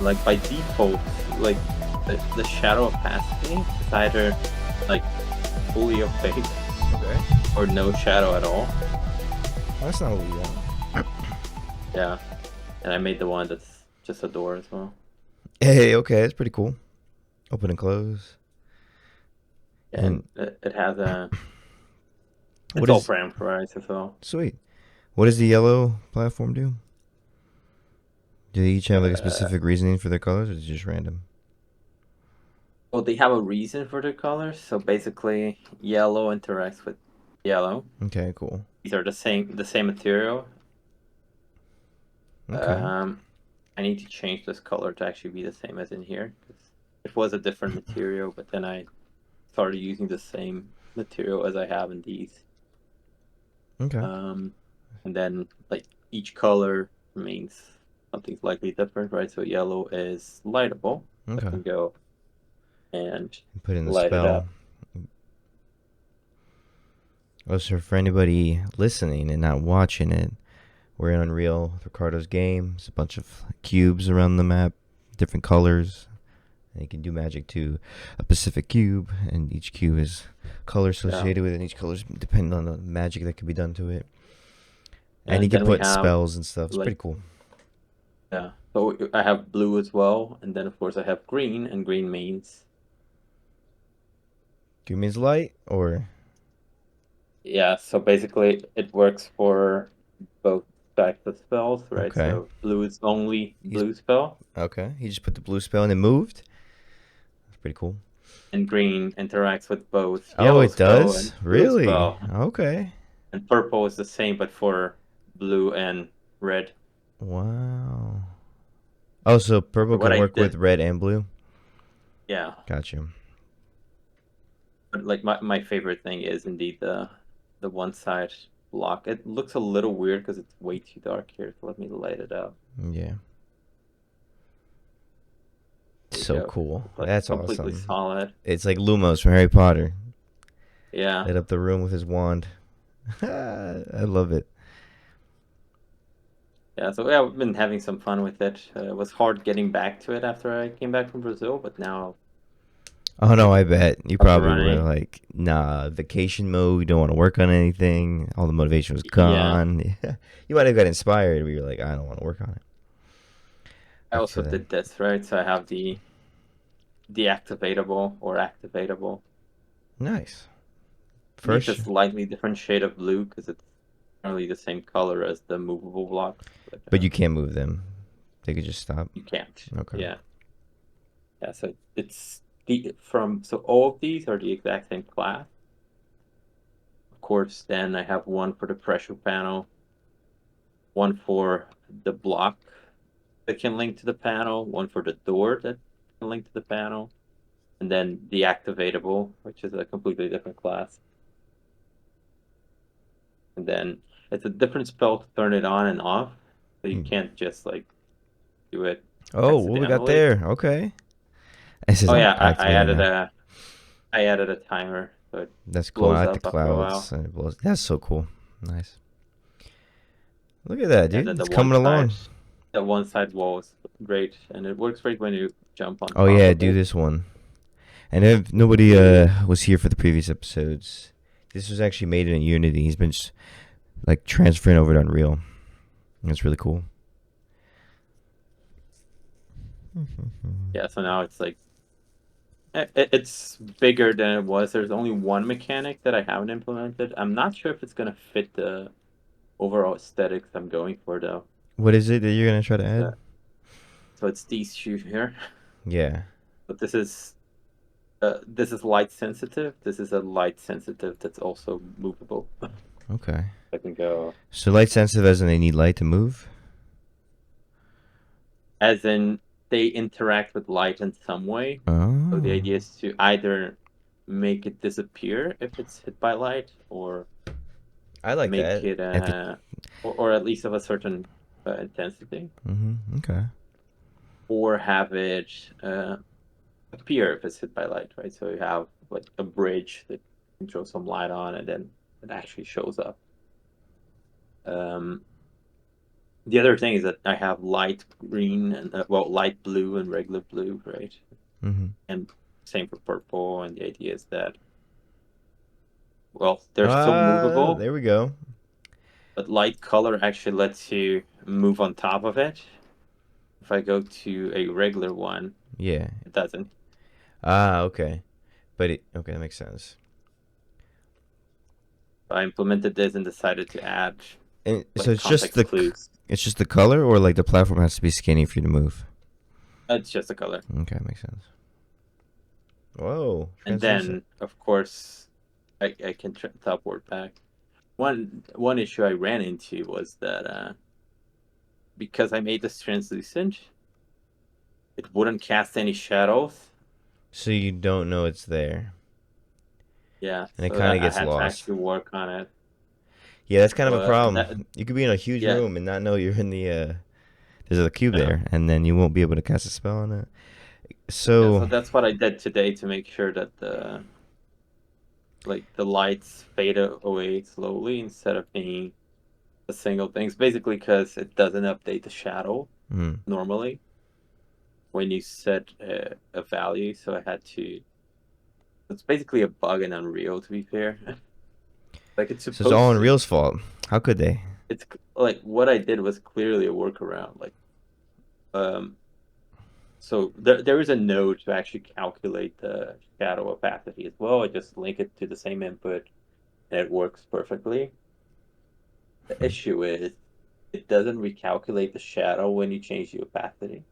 like by default, like the shadow opacity is either like fully opaque Okay. or no shadow at all. That's not what we want. Yeah, and I made the one that's just a door as well. Hey, okay, that's pretty cool. Open and close. And it has what it's all is parameterized as well. sweet? What does the yellow platform do? Do they each have like a Uh, specific reasoning for their colors, or is it just random? well, they have a reason for their colors. So basically, yellow interacts with yellow. Okay, cool. These are the same material. Okay. I need to change this color to actually be the same as in here. 'Cause it was a different material, but then I started using the same material as I have in these. Okay. And then like each color means something slightly different, right? So yellow is lightable. I Okay. can go and Put in the light it spell. up. Oh, so for anybody listening and not watching it, we're in Unreal with Ricardo's game. It's a bunch of cubes around the map, different colors. And you can do magic to a specific cube, and each cube is color associated with it, and each color is depending on the magic that can be done to it. And you And can then we put have spells and stuff. It's like pretty cool. yeah. So I have blue as well, and then of course I have green, and green means Green means light, or yeah. So basically it works for both types of spells, right? okay. So blue is only He's blue spell, okay. He just put the blue spell and it moved. That's pretty cool. and green interacts with both Oh, yellow it spell and does? blue Really? spell. Okay. And purple is the same, but for blue and red. Wow. Oh, so purple So what can I work with did, red and blue? yeah. Gotcha. But like my favorite thing is indeed the one side block. It looks a little weird because it's way too dark here. So let me light it up. Yeah. There you So go. cool. It's like That's completely awesome. solid. It's like Lumos from Harry Potter. Yeah. Lit up the room with his wand. I love it. Yeah. So yeah, I've been having some fun with it. It was hard getting back to it after I came back from Brazil, but now Oh no, I bet you up and probably were running. like, nah, vacation mode. You don't want to work on anything. All the motivation was Yeah. gone. You might have got inspired, but you're like, I don't want to work on it. I Back to also that. did this, right? So I have the deactivatable or activatable. Nice. Needs a First, slightly different shade of blue because it's nearly the same color as the movable blocks, but but you can't move them. They could just stop. you can't. Okay. Yeah, yeah. So it's so all of these are the exact same class. Of course, then I have one for the pressure panel, one for the block that can link to the panel, one for the door that can link to the panel, and then the activatable, which is a completely different class. And then it's a different spell to turn it on and off, so you Hmm. can't just like do it Oh, what we got accidentally. there? Okay. This is Oh yeah, I activated added now. a timer, so it That's cool. I blows like the up after a clouds. while. And it blows. That's so cool. Nice. Look at that, And dude. then It's coming along. the one side wall is great, and it works great when you jump on Oh top yeah, of do it. this one. And if nobody was here for the previous episodes, this was actually made in Unity. He's been like transferring over to Unreal. That's really cool. Yeah, so now it's like it's bigger than it was. There's only one mechanic that I haven't implemented. I'm not sure if it's gonna fit the overall aesthetics I'm going for though. What is it that you're gonna try to add? So, so it's these shoes here, Yeah. but this is light sensitive. This is a light sensitive that's also movable. Okay. I can go So light sensitive, as in they need light to move. as in they interact with light in some way. So the Oh, idea is to either make it disappear if it's hit by light, or I like make that. it If it. or at least of a certain intensity, Okay. or have it appear if it's hit by light, right? So you have like a bridge that you can throw some light on, and then it actually shows up. Um, The other thing is that I have light green and well, light blue and regular blue, right? Mm-hmm. And same for purple. And the idea is that, well, they're still Ah, movable, there we go. but light color actually lets you move on top of it. If I go to a regular one, Yeah. it doesn't. Ah, okay. Okay, that makes sense. I implemented this and decided to add And so like context clues. it's just the color, or like the platform has to be skinny for you to move. It's just a color. Okay, makes sense. Whoa, And translucent. then, of course, I can teleport back. One issue I ran into was that because I made this translucent, it wouldn't cast any shadows. So you don't know it's there, Yeah, and it so kind of I gets had to lost. actually work on it. Yeah, that's kind So of a problem. that You could be in a huge yeah, room and not know you're in the there's a cube yeah, there, and then you won't be able to cast a spell on it. yeah. So So that's what I did today to make sure that the lights fade away slowly instead of being a single thing. It's basically because it doesn't update the shadow mm. normally when you set a value. So I had to. It's basically a bug in Unreal, to be fair. Like it's So it's all supposed to. Unreal's fault. How could they? It's like what I did was clearly a workaround. Like um, so there is a node to actually calculate the shadow opacity as well. I just link it to the same input, and it works perfectly. The Hmm. issue is it doesn't recalculate the shadow when you change the opacity,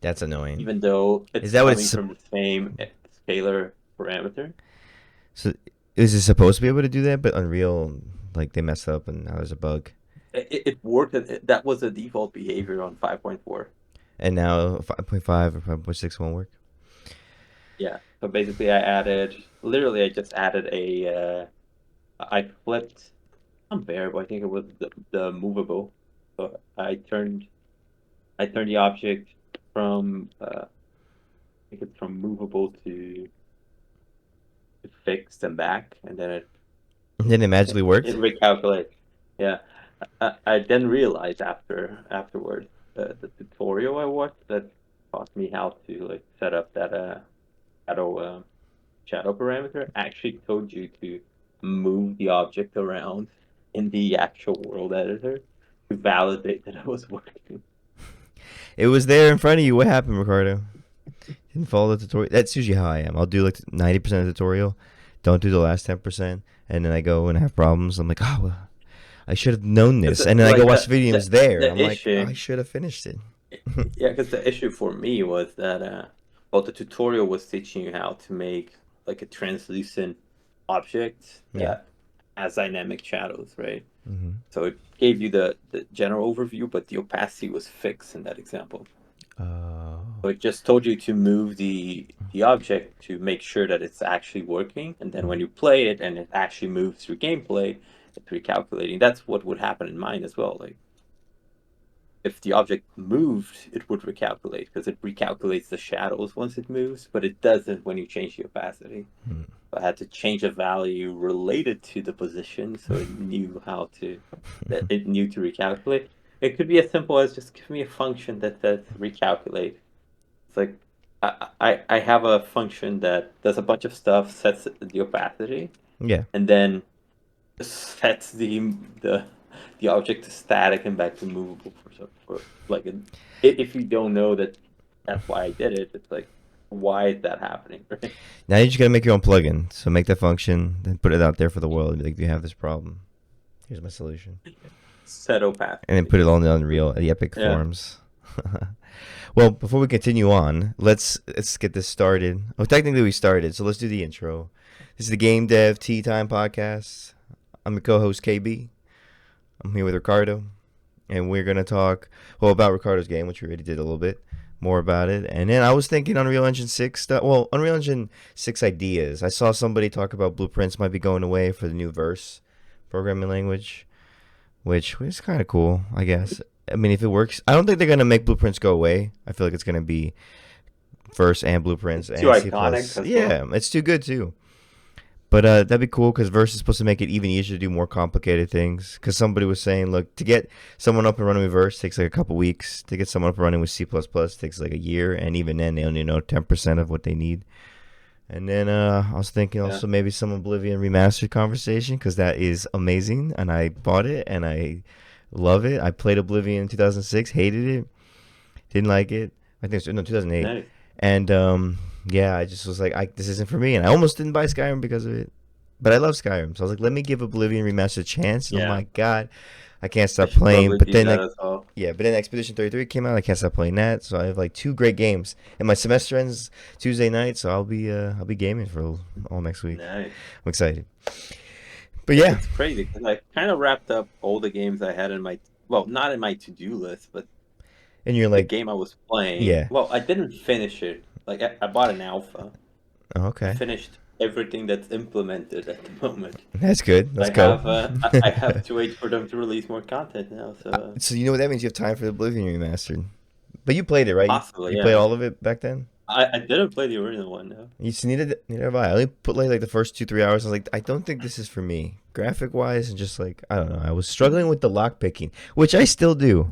That's annoying. even though Is it's that what coming it's from the same scalar parameter. so? Is it supposed to be able to do that? But Unreal, like they messed up, and now there's a bug. It worked. That was the default behavior on 5.4. And now 5.5 or 5.6 won't work. Yeah. So basically, literally, I just added I flipped some variable. I think it was the movable. So I turned the object from, I think it's from movable to fixed and back, and then And then it magically it worked. recalculates. Yeah. I then realized afterwards the tutorial I watched that taught me how to like set up that shadow shadow parameter actually told you to move the object around in the actual world editor to validate that it was working. It was there in front of you. What happened, Ricardo? Didn't follow the tutorial. That's usually how I am. I'll do like 90% of the tutorial, don't do the last 10%, and then I go and have problems. I'm like, oh, well, I should have known Because this. And then I go like watch the video and it's there. the I'm like, oh, issue, I should have finished it. yeah, because the issue for me was that well, the tutorial was teaching you how to make like a translucent object Yeah. that has dynamic shadows, right? Mm-hmm. So it gave you the general overview, but the opacity was fixed in that example. Oh. So it just told you to move the object to make sure that it's actually working, and then when Mhm. you play it and it actually moves through gameplay, it's recalculating. That's what would happen in mine as well. Like if the object moved, it would recalculate because it recalculates the shadows once it moves, but it doesn't when you change the opacity. Hmm. So I had to change a value related to the position so it knew to recalculate. It could be as simple as just give me a function that says recalculate. It's like I have a function that does a bunch of stuff, sets the opacity, Yeah. and then sets the object to static and back to movable for like if you don't know that that's why I did it, it's like why is that happening? Right? Now you just gotta make your own plugin. So make that function, then put it out there for the world. And be like, you have this problem. Here's my solution. Set And then opacity. put it all in the Unreal, the Epic Yeah. forms. Well, before we continue on, let's get this started. Oh, technically we started, so let's do the intro. This is the Game Tea Time Podcast. I'm your co-host KB. I'm here with Ricardo, and we're gonna talk about Ricardo's game, which we already did a little bit more about it. And then I was thinking Unreal Engine 6 stuff. Well, Unreal Engine 6 ideas. I saw somebody talk about blueprints might be going away for the new verse programming language, which is kind of cool, I guess. I mean, if it works, I don't think they're gonna make blueprints go away. I feel like it's gonna be verse and blueprints It's too and C iconic plus. as well. Yeah, it's too good too. But that'd be cool because Verse is supposed to make it even easier to do more complicated things. Because somebody was saying, look, to get someone up and running with Verse takes like a couple weeks. To get someone up and running with C++ takes like a year. And even then, they only know 10% of what they need. And then I was thinking Yeah. also maybe some Oblivion remastered conversation because that is amazing. And I bought it and I love it. I played Oblivion in 2006, hated it, didn't like it. I think no 2008. Nice. And yeah, I just was like, this isn't for me. And I almost didn't buy Skyrim because of it. But I love Skyrim. So I was like, let me give Oblivion Remastered a chance. And oh Yeah. my God, I can't I stop should playing. probably But do then, that like, as well. yeah, but then Expedition 33 came out. I can't stop playing that. So I have like two great games. And my semester ends Tuesday night. So I'll be gaming for all next week. Nice. I'm excited. But yeah. It's crazy because I kind of wrapped up all the games I had in my, well, not in my to-do list, but And you're the like, game I was playing. yeah. Well, I didn't finish it. Like I bought an alpha. Oh, I okay. finished everything that's implemented at the moment. That's good. Let's I go. have I have to wait for them to release more content now. So So you know what that means? You have time for the Oblivion Remastered. But you played it, right? possibly, You played yeah. all of it back then? I didn't play the original one though. You just neither have I. I only put like the first 2-3 hours. I was like, I don't think this is for me, graphic wise, and just like I don't know. I was struggling with the lock picking, which I still do.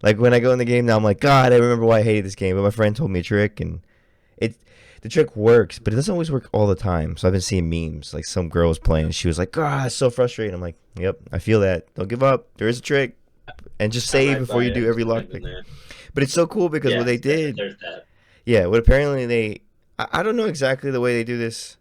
Like when I go in the game now, I'm like, God, I remember why I hated this game. But my friend told me a trick, and it the trick works, but it doesn't always work all the time. So I've been seeing memes. Like some girl was playing, she was like, God, it's so frustrating. I'm like, Yep, I feel that. Don't give up. There is a trick, and just I save might before buy you it. do every I've lock been pick. there. But it's so cool because what they Yes, did, there's that. yeah, what apparently I don't know exactly the way they do this,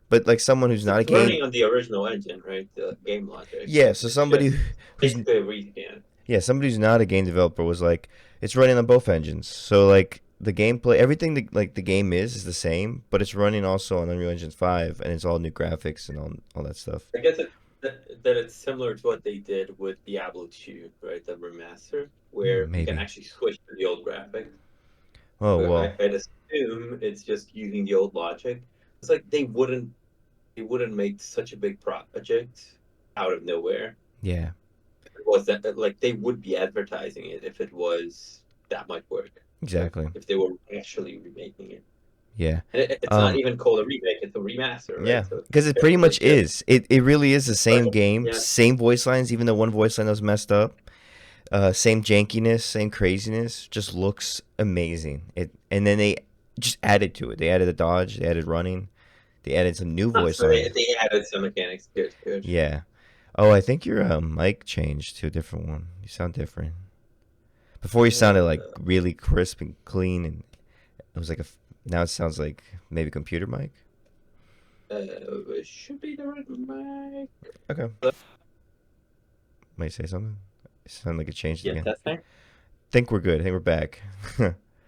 but like someone who's not a It's game, running on the original engine, right? The game logic. yeah, so It's just who's basically a rescan. yeah, somebody who's not a game developer was like, it's running on both engines. So like the gameplay, everything the game is the same, but it's running also on Unreal Engine 5, and it's all new graphics and all that stuff. I guess that it's similar to what they did with Diablo 2, right? The remaster, where you can Maybe. actually switch to the old graphics. Oh But well, I'd assume it's just using the old logic. It's like they wouldn't make such a big project out of nowhere. yeah, If it was that like they would be advertising it if it was that much work. Like exactly. if they were actually remaking it. Yeah. And it's not Um, even called a remake, it's a remaster, right? yeah, So because it it's pretty much legit. is. It really is the same game, Yeah. same voice lines, even though one voice line was messed up. Same jankiness, same craziness. Just looks amazing. And then they just added to it. They added a dodge. They added running. They added some new Not voice so they, lines. they added some mechanics. Good, good. Yeah. Oh, I think your mic changed to a different one. You sound different. Before you sounded like Uh, really crisp and clean, and it was like now it sounds like maybe computer mic. it should be the right mic. Okay. Might say something. It sounded like it changed Yeah, again. testing. Think we're good. I think we're back.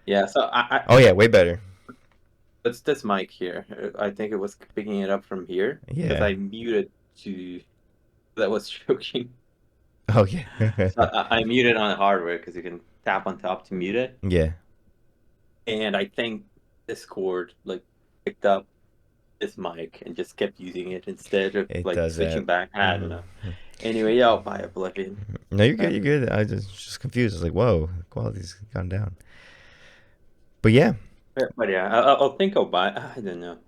Yeah, so I Oh yeah, way better. it's this mic here. I think it was picking it up from here because Yeah. I muted to. That was choking. Oh yeah. So I muted on hardware because you can tap on top to mute it, Yeah. and I think Discord like picked up this mic and just kept using it instead of It like does switching that. back. I don't know. Anyway, yeah, I'll buy Oblivion. No, you're good. Uh, You're good. I just confused. I was like, whoa, the quality's gone down. But yeah. but yeah, I'll think I'll buy. I don't know.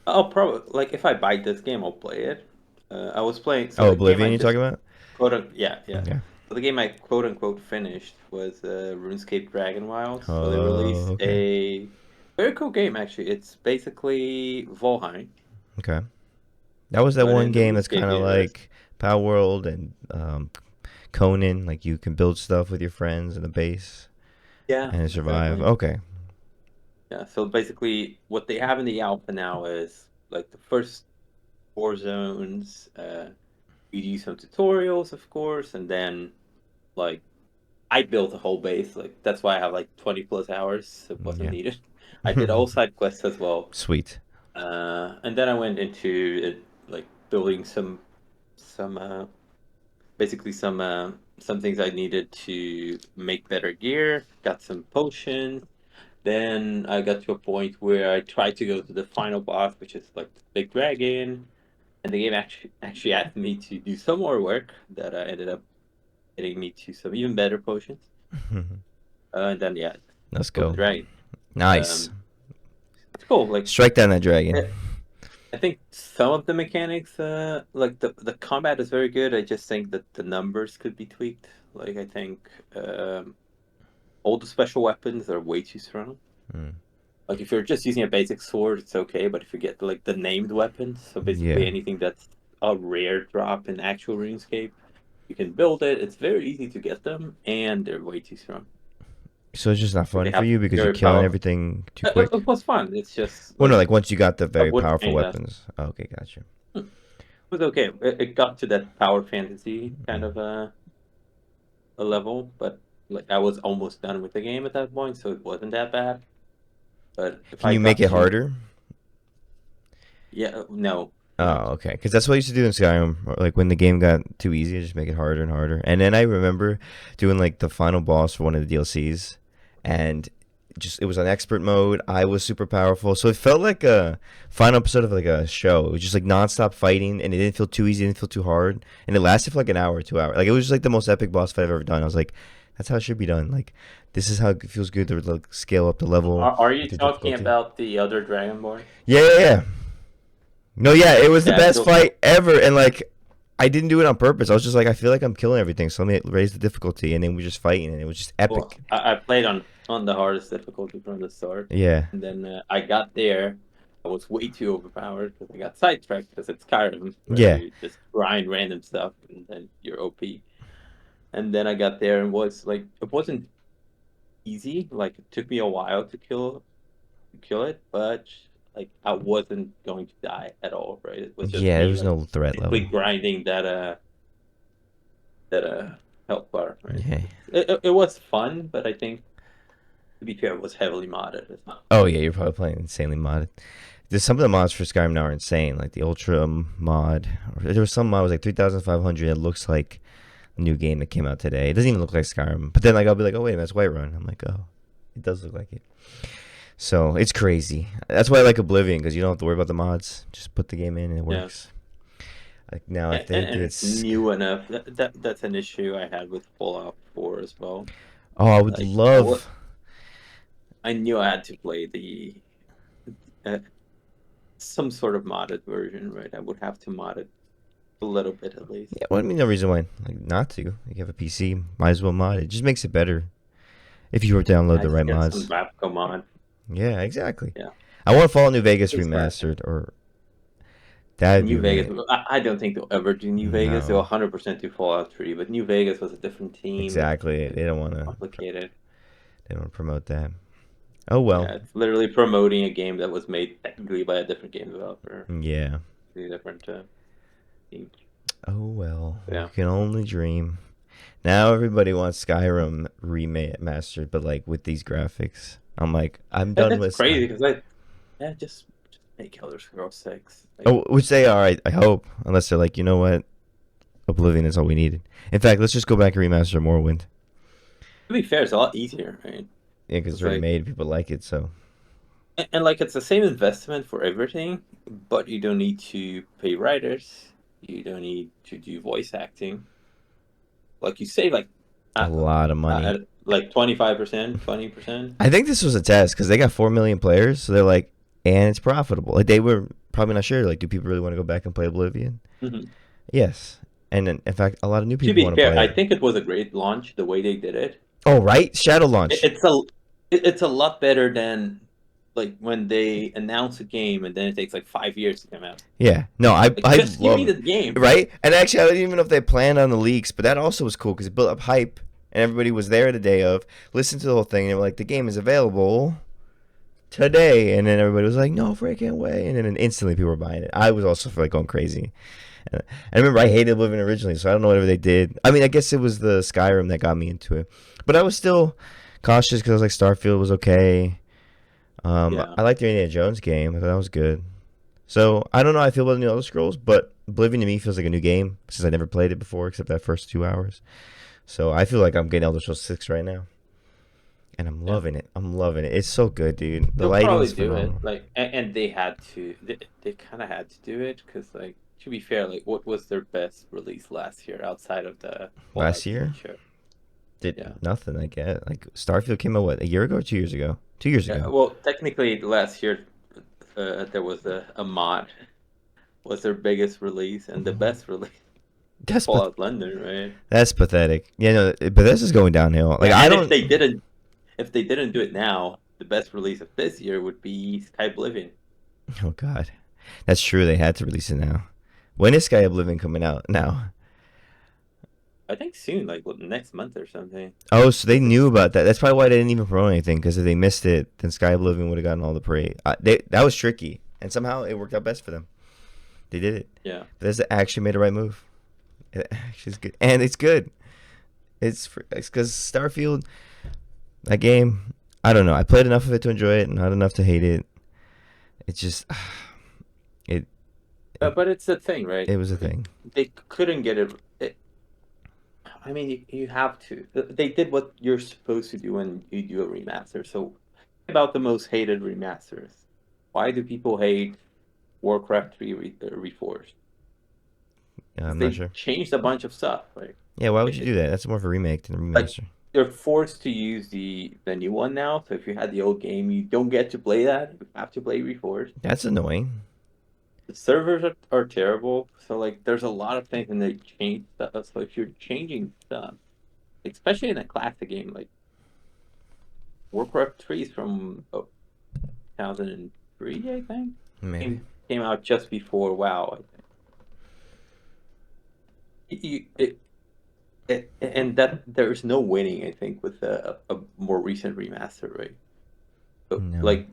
I'll probably like if I buy this game, I'll play it. I was playing. So Oh, the game Oblivion. I You're just talking about? yeah, yeah. Okay. So the game I quote unquote finished was RuneScape Dragon Wilds. So they Oh, released okay. a very cool game actually. It's basically Valheim, Okay. That was that but one in the game that's RuneScape kind of universe. like Power World and Conan. Like you can build stuff with your friends in the base Yeah, and survive. exactly. Okay. Yeah. So basically, what they have in the alpha now is like the first 4 zones. You do some tutorials, of course, and then like I built a whole base. Like that's why I have like 20 plus hours. It wasn't Yeah. needed. I did all side quests as well. Sweet. And then I went into it, like building some basically some things I needed to make better gear. Got some potions. Then I got to a point where I tried to go to the final boss, which is like the big dragon, and the game actually asked me to do some more work that ended up getting me to some even better potions. And then yeah, Let's go the go. dragon. Nice. Um, it's cool. Like Strike down that dragon. I think some of the mechanics, like the combat is very good. I just think that the numbers could be tweaked. Like I think all the special weapons are way too strong. Mm. Like if you're just using a basic sword, it's okay, but if you get like the named weapons, so basically Yeah. anything that's a rare drop in actual RuneScape, you can build it. It's very easy to get them, and they're way too strong. So it's just not Like they fun for have you because you're very killing powerful. everything too It, quick. it was fun. It's just Well, no, like like once you got the I very would powerful change that. weapons. Oh, okay, gotcha. It was okay. It got to that power fantasy kind of a level, but like I was almost done with the game at that point, so it wasn't that bad. But if Can I you make got it to, harder? yeah, no, not. Oh, okay. Because that's what I used to do in Skyrim. Like when the game got too easy, I just make it harder and harder. And then I remember doing like the final boss for one of the DLCs, and just it was on expert mode. I was super powerful, so it felt like a final episode of like a show. It was just like nonstop fighting, and it didn't feel too easy, it didn't feel too hard, and it lasted for like an hour, or 2 hours. Like it was just like the most epic boss fight I've ever done. I was like, that's how it should be done. Like this is how it feels good to like scale up the level, Are like you the talking difficulty. about the other Dragonborn? Yeah, yeah, yeah. No, yeah, it was the Yeah, best fight ever, and like I didn't do it on purpose. I was just like, I feel like I'm killing everything, so let me raise the difficulty, and then we just fighting, and it was just well, epic. I played on the hardest difficulty from the start, Yeah, and then I got there. I was way too overpowered because I got sidetracked because it's Skyrim where yeah, you just grind random stuff and then you're OP. And then I got there and was like, it wasn't easy. Like it took me a while to kill it, but like I wasn't going to die at all, right? It was just yeah. There me was like no threat basically level. grinding that health bar, right? Yeah. It was fun, but I think to be fair, it was heavily modded as well. Oh yeah, you're probably playing insanely modded. There's some of the mods for Skyrim now are insane, like the Ultra mod. There was some mod was like 3,500. It looks like a new game that came out today. It doesn't even look like Skyrim. But then like I'll be like, oh wait, that's Whiterun. I'm like, oh, it does look like it. So it's crazy. That's why I like Oblivion because you don't have to worry about the mods. Just put the game in and it Yeah. works. Like now, I think And it's it's. new enough. That's an issue I had with Fallout 4 as well. Oh, I would Like love. I knew I had to play the uh, some sort of modded version, right? I would have to mod it a little bit at least. Yeah, well, I mean, no reason why like not to. You have a PC, might as well mod it. It just makes it better if you were to download I the just right get some mods. Rapco mod. Yeah, exactly. Yeah, I want Fallout New Vegas it's fine. remastered, or that'd be New really Vegas. I don't think they'll ever do New Vegas. They'll no. 100% do Fallout 3, but New Vegas was a different team. Exactly. It's They don't want to. complicated. They don't want to promote that. Oh well. Yeah, it's literally promoting a game that was made technically by a different game developer, Yeah. a different team. Oh well. You Yeah, can only dream. Now everybody wants Skyrim remastered, but like with these graphics. I'm like, I'm done it's with crazy Sky. because like, yeah, just make Elder Scrolls 6. Like, Oh, which they are. I hope, unless they're like, you know what, Oblivion is all we needed. In fact, let's just go back and remaster Morrowind. to be fair, it's a lot easier, right? Yeah, because it's It's already like, made. People like it, so and like it's the same investment for everything, but you don't need to pay writers. You don't need to do voice acting. Like you save a uh, lot of money. like 25%, 20%. I think this was a test because they got 4 million players, so they're like, and it's profitable. Like they were probably not sure. Like, do people really want to go back and play Oblivion? Mhm. Yes, and in fact, a lot of new To people be want to fair, play I it. think it was a great launch the way they did it. Oh, right, Shadow It- launch. It's a it's a lot better than like when they announce a game and then it takes like 5 years to come out. Yeah, no, I Like I just give me love the game. right. And actually, I don't even know if they planned on the leaks, but that also was cool because it built up hype, and everybody was there the day of, listened to the whole thing, and they were like, the game is available today, and then everybody was like, no, freaking way, and then instantly people were buying it. I was also like going crazy. And I remember I hated Oblivion originally, so I don't know whatever they did. I mean, I guess it was the Skyrim that got me into it, but I was still cautious because I was like, Starfield was okay. Yeah. I liked the Indiana Jones game. I thought that was good. So I don't know how I feel about the new Elder Scrolls, but Oblivion to me feels like a new game since I never played it before except that first 2 hours. So I feel like I'm getting Elder Scrolls 6 right now, and I'm Yeah. loving it. I'm loving it. It's so good, dude. The They'll lighting probably is do it. phenomenal. Like, and they had to. They kind of had to do it because, like, to be fair, like, what was their best release last year outside of the Last Fallout year TV show? did Yeah. nothing. I get like Starfield came out what, a year ago or 2 years ago? 2 years Yeah. ago. Well, technically, last year there was a mod was their biggest release and the best release. That's Fallout London, right? that's pathetic. Yeah, no, but this is going downhill. Like Yeah, I and don't. if they didn't do it now, the best release of this year would be Sky Oblivion. Oh God, that's true. They had to release it now. When is Sky Oblivion coming out now? I think soon, like what, next month or something. Oh, so they Because knew it's about that. That's probably why they didn't even promote anything. Because if they missed it, then Sky Oblivion would have gotten all the parade. That was tricky, and somehow it worked out best for them. They did it. yeah. They actually made the right move. It actually is good, and it's good. It's because Starfield, that game. I don't know. I played enough of it to enjoy it, not enough to hate it. It's just it. It, But it's a thing, right? it was a thing. They couldn't get it. I mean, you have to. They did what you're supposed to do when you do a remaster. So, about the most hated remasters. Why do people hate Warcraft 3 Reforged? Because I'm not they sure. changed a bunch of stuff. Yeah, why would you It, do that? That's more of a remake than a like remaster. they're forced to use the new one now. So if you had the old game, you don't get to play that. You have to play Reforged. That's annoying. The servers are terrible. So like, there's a lot of things, and they change stuff. So if you're changing stuff, especially in a classic game like Warcraft 3 is from 2003, I think. Maybe. Came out just before WoW, I think. And that there's no winning, I think, with a more recent remaster, right? So, No. like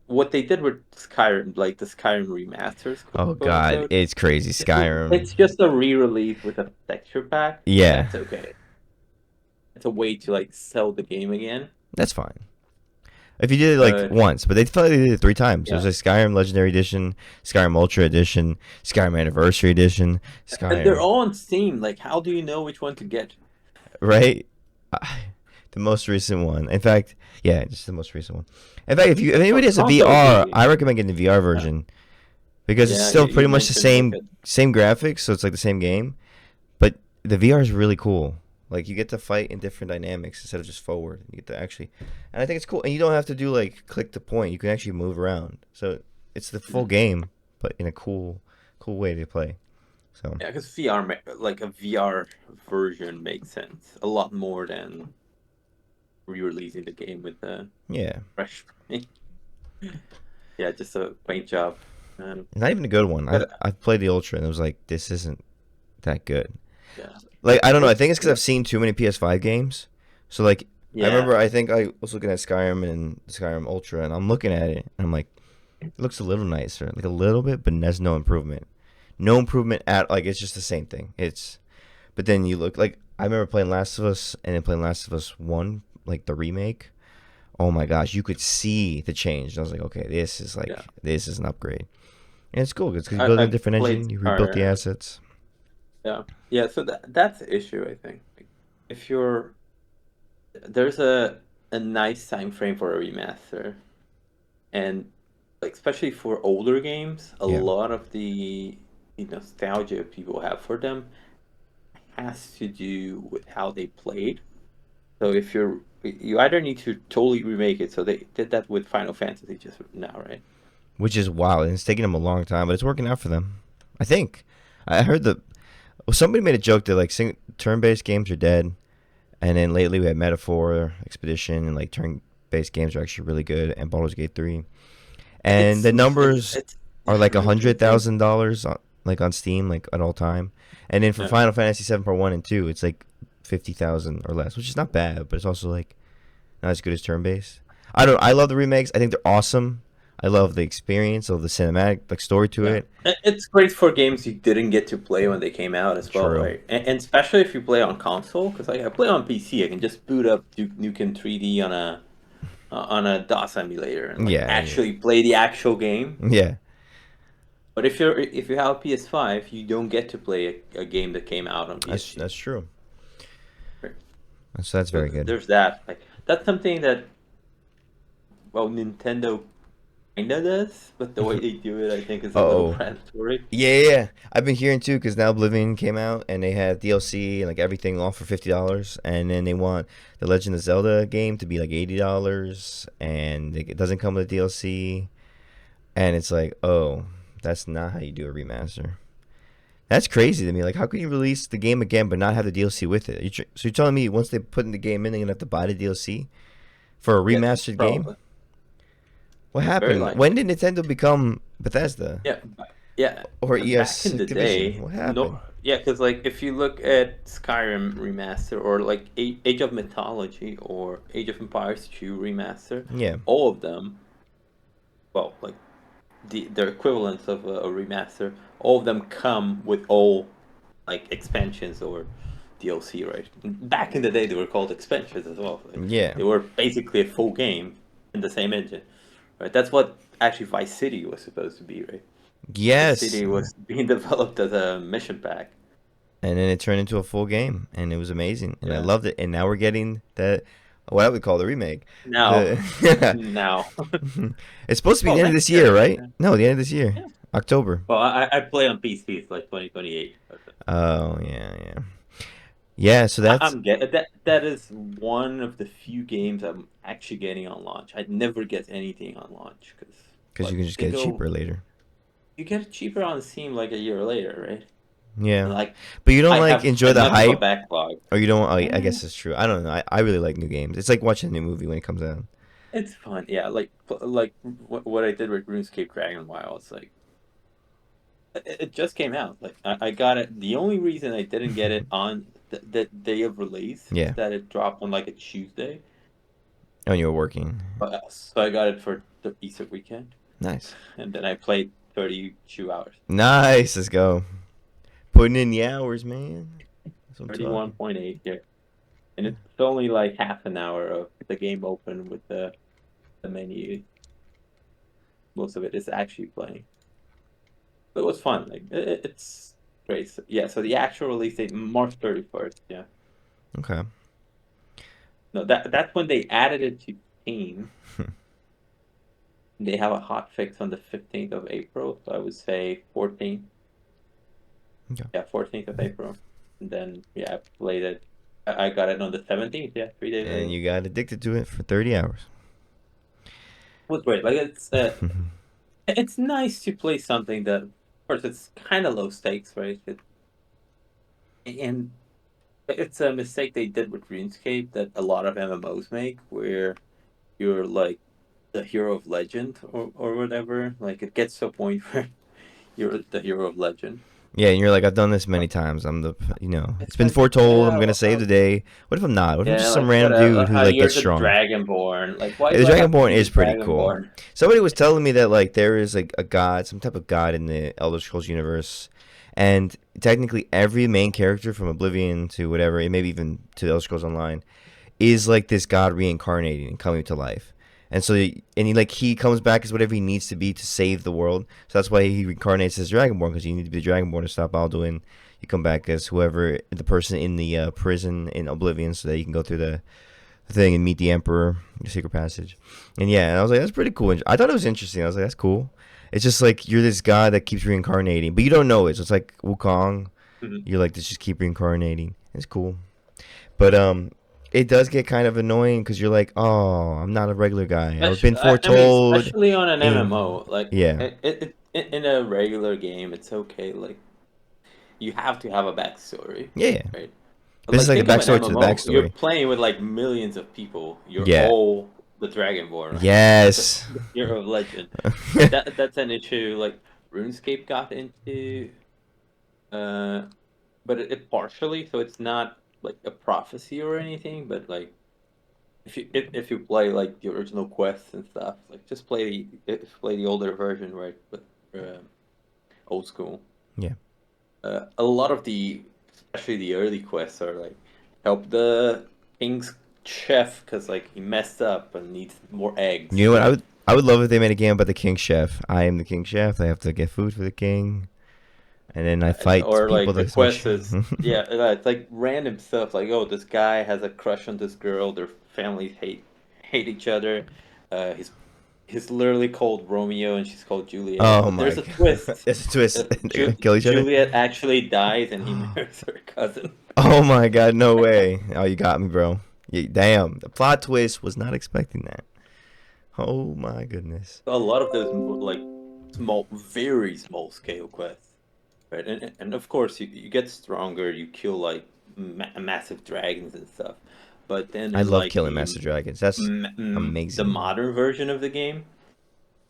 what they did with Skyrim, like the Skyrim remasters, Oh quote God, unquote, it's crazy. it's Skyrim. just a re-release with a texture pack. Yeah, That's okay. It's a way to like sell the game again. that's fine. If you did it like But once, but they felt like they did it 3 times. It was yeah, like Skyrim Legendary Edition, Skyrim Ultra Edition, Skyrim Anniversary Edition, and they're Skyrim. all on Steam. Like, how do you know which one to get? Right? The most recent one. In fact, yeah, just the most recent one. In fact, if For anybody has a console VR, gaming, I recommend getting the VR yeah, version because it's yeah, still you pretty much the mentioned like same graphics, so it's like the same game, but the VR is really cool. Like you get to fight in different dynamics instead of just forward. You get to actually, and I think it's cool. And you don't have to do like click to point. You can actually move around. So it's the full game, but in a cool way to play. So yeah, because VR, like a VR version makes sense a lot more than re-releasing the game with the yeah, fresh. Yeah, just a paint job. not even a good one. But I've played the Ultra and it was like this isn't that good. yeah, Like I don't know. I think it's it's because I've seen too many PS5 games. So like I yeah. remember I think I was looking at Skyrim and Skyrim Ultra and I'm looking at it and I'm like it looks a little nicer, like a little bit, but there's no improvement. No improvement at like it's just the same thing. It's but then you look like I remember playing Last of Us and then playing Last of Us 1, like the remake. Oh my gosh, you could see the change. And I was like, okay, Yeah, this is an upgrade. And it's cool. It's because you build a I different played engine, you rebuilt the Skyrim. assets. Yeah, yeah. So that's the issue, I think. Like, if you're there's a nice time frame for a remaster, and like especially for older games, a Yeah. lot of the nostalgia people have for them has to do with how they played. So if you either need to totally remake it. So they did that with Final Fantasy just now, right? Which is wild. And it's taking them a long time, but it's working out for them. I think. I heard that somebody made a joke that like turn-based games are dead, and then lately we had Metaphor, Expedition, and like turn-based games are actually really good, and Baldur's Gate 3. And It's the numbers it's are like a I hundred think thousand dollars on like on Steam, like at all time. And then for yeah. Final Fantasy 7 Part 1 and 2, it's like 50,000 or less, which is not bad, but it's also like not as good as turn-based. I love the remakes. I think they're awesome. I love the experience, I love the cinematic like story to Yeah, it. it's great for games you didn't get to play when they came out as well, True. right? And especially if you play on console, because I play on PC, I can just boot up Duke Nukem 3D on a DOS emulator and like Yeah, yeah. actually play the actual game. Yeah. But if you have a PS5, you don't get to play a game that came out on PSG. That's true. Right? That's So very good. there's that. Like that's something that well Nintendo kinda does, but the way they do it, I think, is a little Oh. predatory. Yeah. I've been hearing too because now Oblivion came out and they have DLC and like everything all for $50, and then they want the Legend of Zelda game to be like $80, and it doesn't come with DLC, and it's like, oh, That's not how you do a remaster. That's crazy to me. Like, how can you release the game again but not have the DLC with it? So you're telling me once they put in the game in, they're gonna have to buy the DLC for a Yes, remastered game? probably. What Very happened? When likely. did Nintendo become Bethesda Yeah, yeah. or Back ES in the Activision? day, What no, happened? yeah, because like if you look at Skyrim remaster or like Age of Mythology or Age of Empires 2 remaster, Yeah, all of them, well, like their equivalents of a remaster, all of them come with all like expansions or DLC, right? Back in the day, they were called expansions as well. Like, yeah, they were basically a full game in the same engine, right? That's what actually Vice City was supposed to be, right? Vice yes. City was being developed as a mission pack. And then it turned into a full game, and it was amazing, and I Yeah. loved it. And now we're getting that what I would call the remake. Now, The now. it's supposed to be Oh, the end of next this year, year, I think. right? No, the end of this year, Yeah. October. Well, I play on PC. It's like 2028. Oh yeah, yeah, yeah. So that's I'm get that. That is one of the few games I'm actually getting on launch. I never get anything on launch because because you like can just they get it go. cheaper later. You get it cheaper on Steam like a year later, right? And Yeah, like but you don't I like have enjoy the enough of a hype, backlog. or you don't. I Eh, guess it's true. I don't know. I really like new games. It's like watching a new movie when it comes out. it's fun, yeah. Like what I did with RuneScape Dragon WoW. It's like it just came out. Like I got it. The only reason I didn't get it on the day of release is Yeah, that it dropped on like a Tuesday. when you were working. So I got it for the Easter weekend, Nice, and then I played 32 hours. nice. Let's go. Putting in the hours, man. That's what I'm talking. 31.8, yeah. And it's only like half an hour of the game open with the menu. Most of it is actually playing. But it was fun. Like it's great. So, yeah. So the actual release date March 31st. Yeah. Okay. No, that's when they added it to Steam. They have a hot fix on the 15th of April. So I would say 14th. Okay. Yeah, 14th of April. And then yeah, I played it. I got it on the 17th. Yeah, 3 days later. And you got addicted to it for 30 hours. It was great. Like it's nice to play something that, of course, it's kind of low stakes, right? And it's a mistake they did with RuneScape that a lot of MMOs make, where you're like the hero of legend or whatever. Like it gets to a point where you're the hero of legend. Yeah, and you're like, I've done this many times. I'm it's It's been like, foretold. I'm yeah, gonna save the day. What if I'm not? What if I'm yeah, just some like random dude who like you're gets the strong? Dragonborn. Like, why Yeah, do the I have to Dragonborn be the is pretty cool. Dragonborn? Somebody was telling me that like there is like a god, some type of god in the Elder Scrolls universe, and technically every main character from Oblivion to whatever, and maybe even to Elder Scrolls Online, is like this god reincarnating and coming to life. And so, he comes back as whatever he needs to be to save the world. So that's why he reincarnates as Dragonborn, because you need to be the Dragonborn to stop Alduin. You come back as whoever the person in the prison in Oblivion, so that you can go through the thing and meet the Emperor, the secret passage. And yeah, and I was like, that's pretty cool. I thought it was interesting. I was like, that's cool. It's just like you're this guy that keeps reincarnating, but you don't know it. So it's like Wukong. Mhm. You're like, just keep reincarnating. It's cool. But it does get kind of annoying because you're like, oh, I'm not a regular guy. I've been I mean, foretold. especially on an In MMO, like yeah, in a regular game, it's okay. Like you have to have a backstory, yeah, yeah. right? But This is like like the think of an backstory to the MMO. You're backstory. playing with like millions of people. You're Yeah. all the Dragonborn, right? Yes. The hero of legend. And that's an issue like RuneScape got into, uh, but it partially, so it's not like a prophecy or anything, but like if you play like the original quests and stuff, like just play the older version, right? But old school. Yeah. A lot of especially the early quests are like help the king's chef because like he messed up and needs more eggs. You know what? I would love if they made a game about the king chef. I am the king chef. I have to get food for the king, and then I fight Or people like the that smash. quest is yeah, it's like random stuff like oh this guy has a crush on this girl, their families hate each other. He's literally called Romeo and she's called Juliet, Oh but my there's a god! twist. There's a twist. They're gonna kill each other. Juliet actually dies and he marries her cousin. Oh my god! No way! Oh, you got me, bro. Damn, the plot twist was not expecting that. Oh my goodness. A lot of those like small, very small scale quests, right? And of course you get stronger, you kill like massive dragons and stuff, but then I in love like killing Master Dragons. That's the amazing. modern version of the game,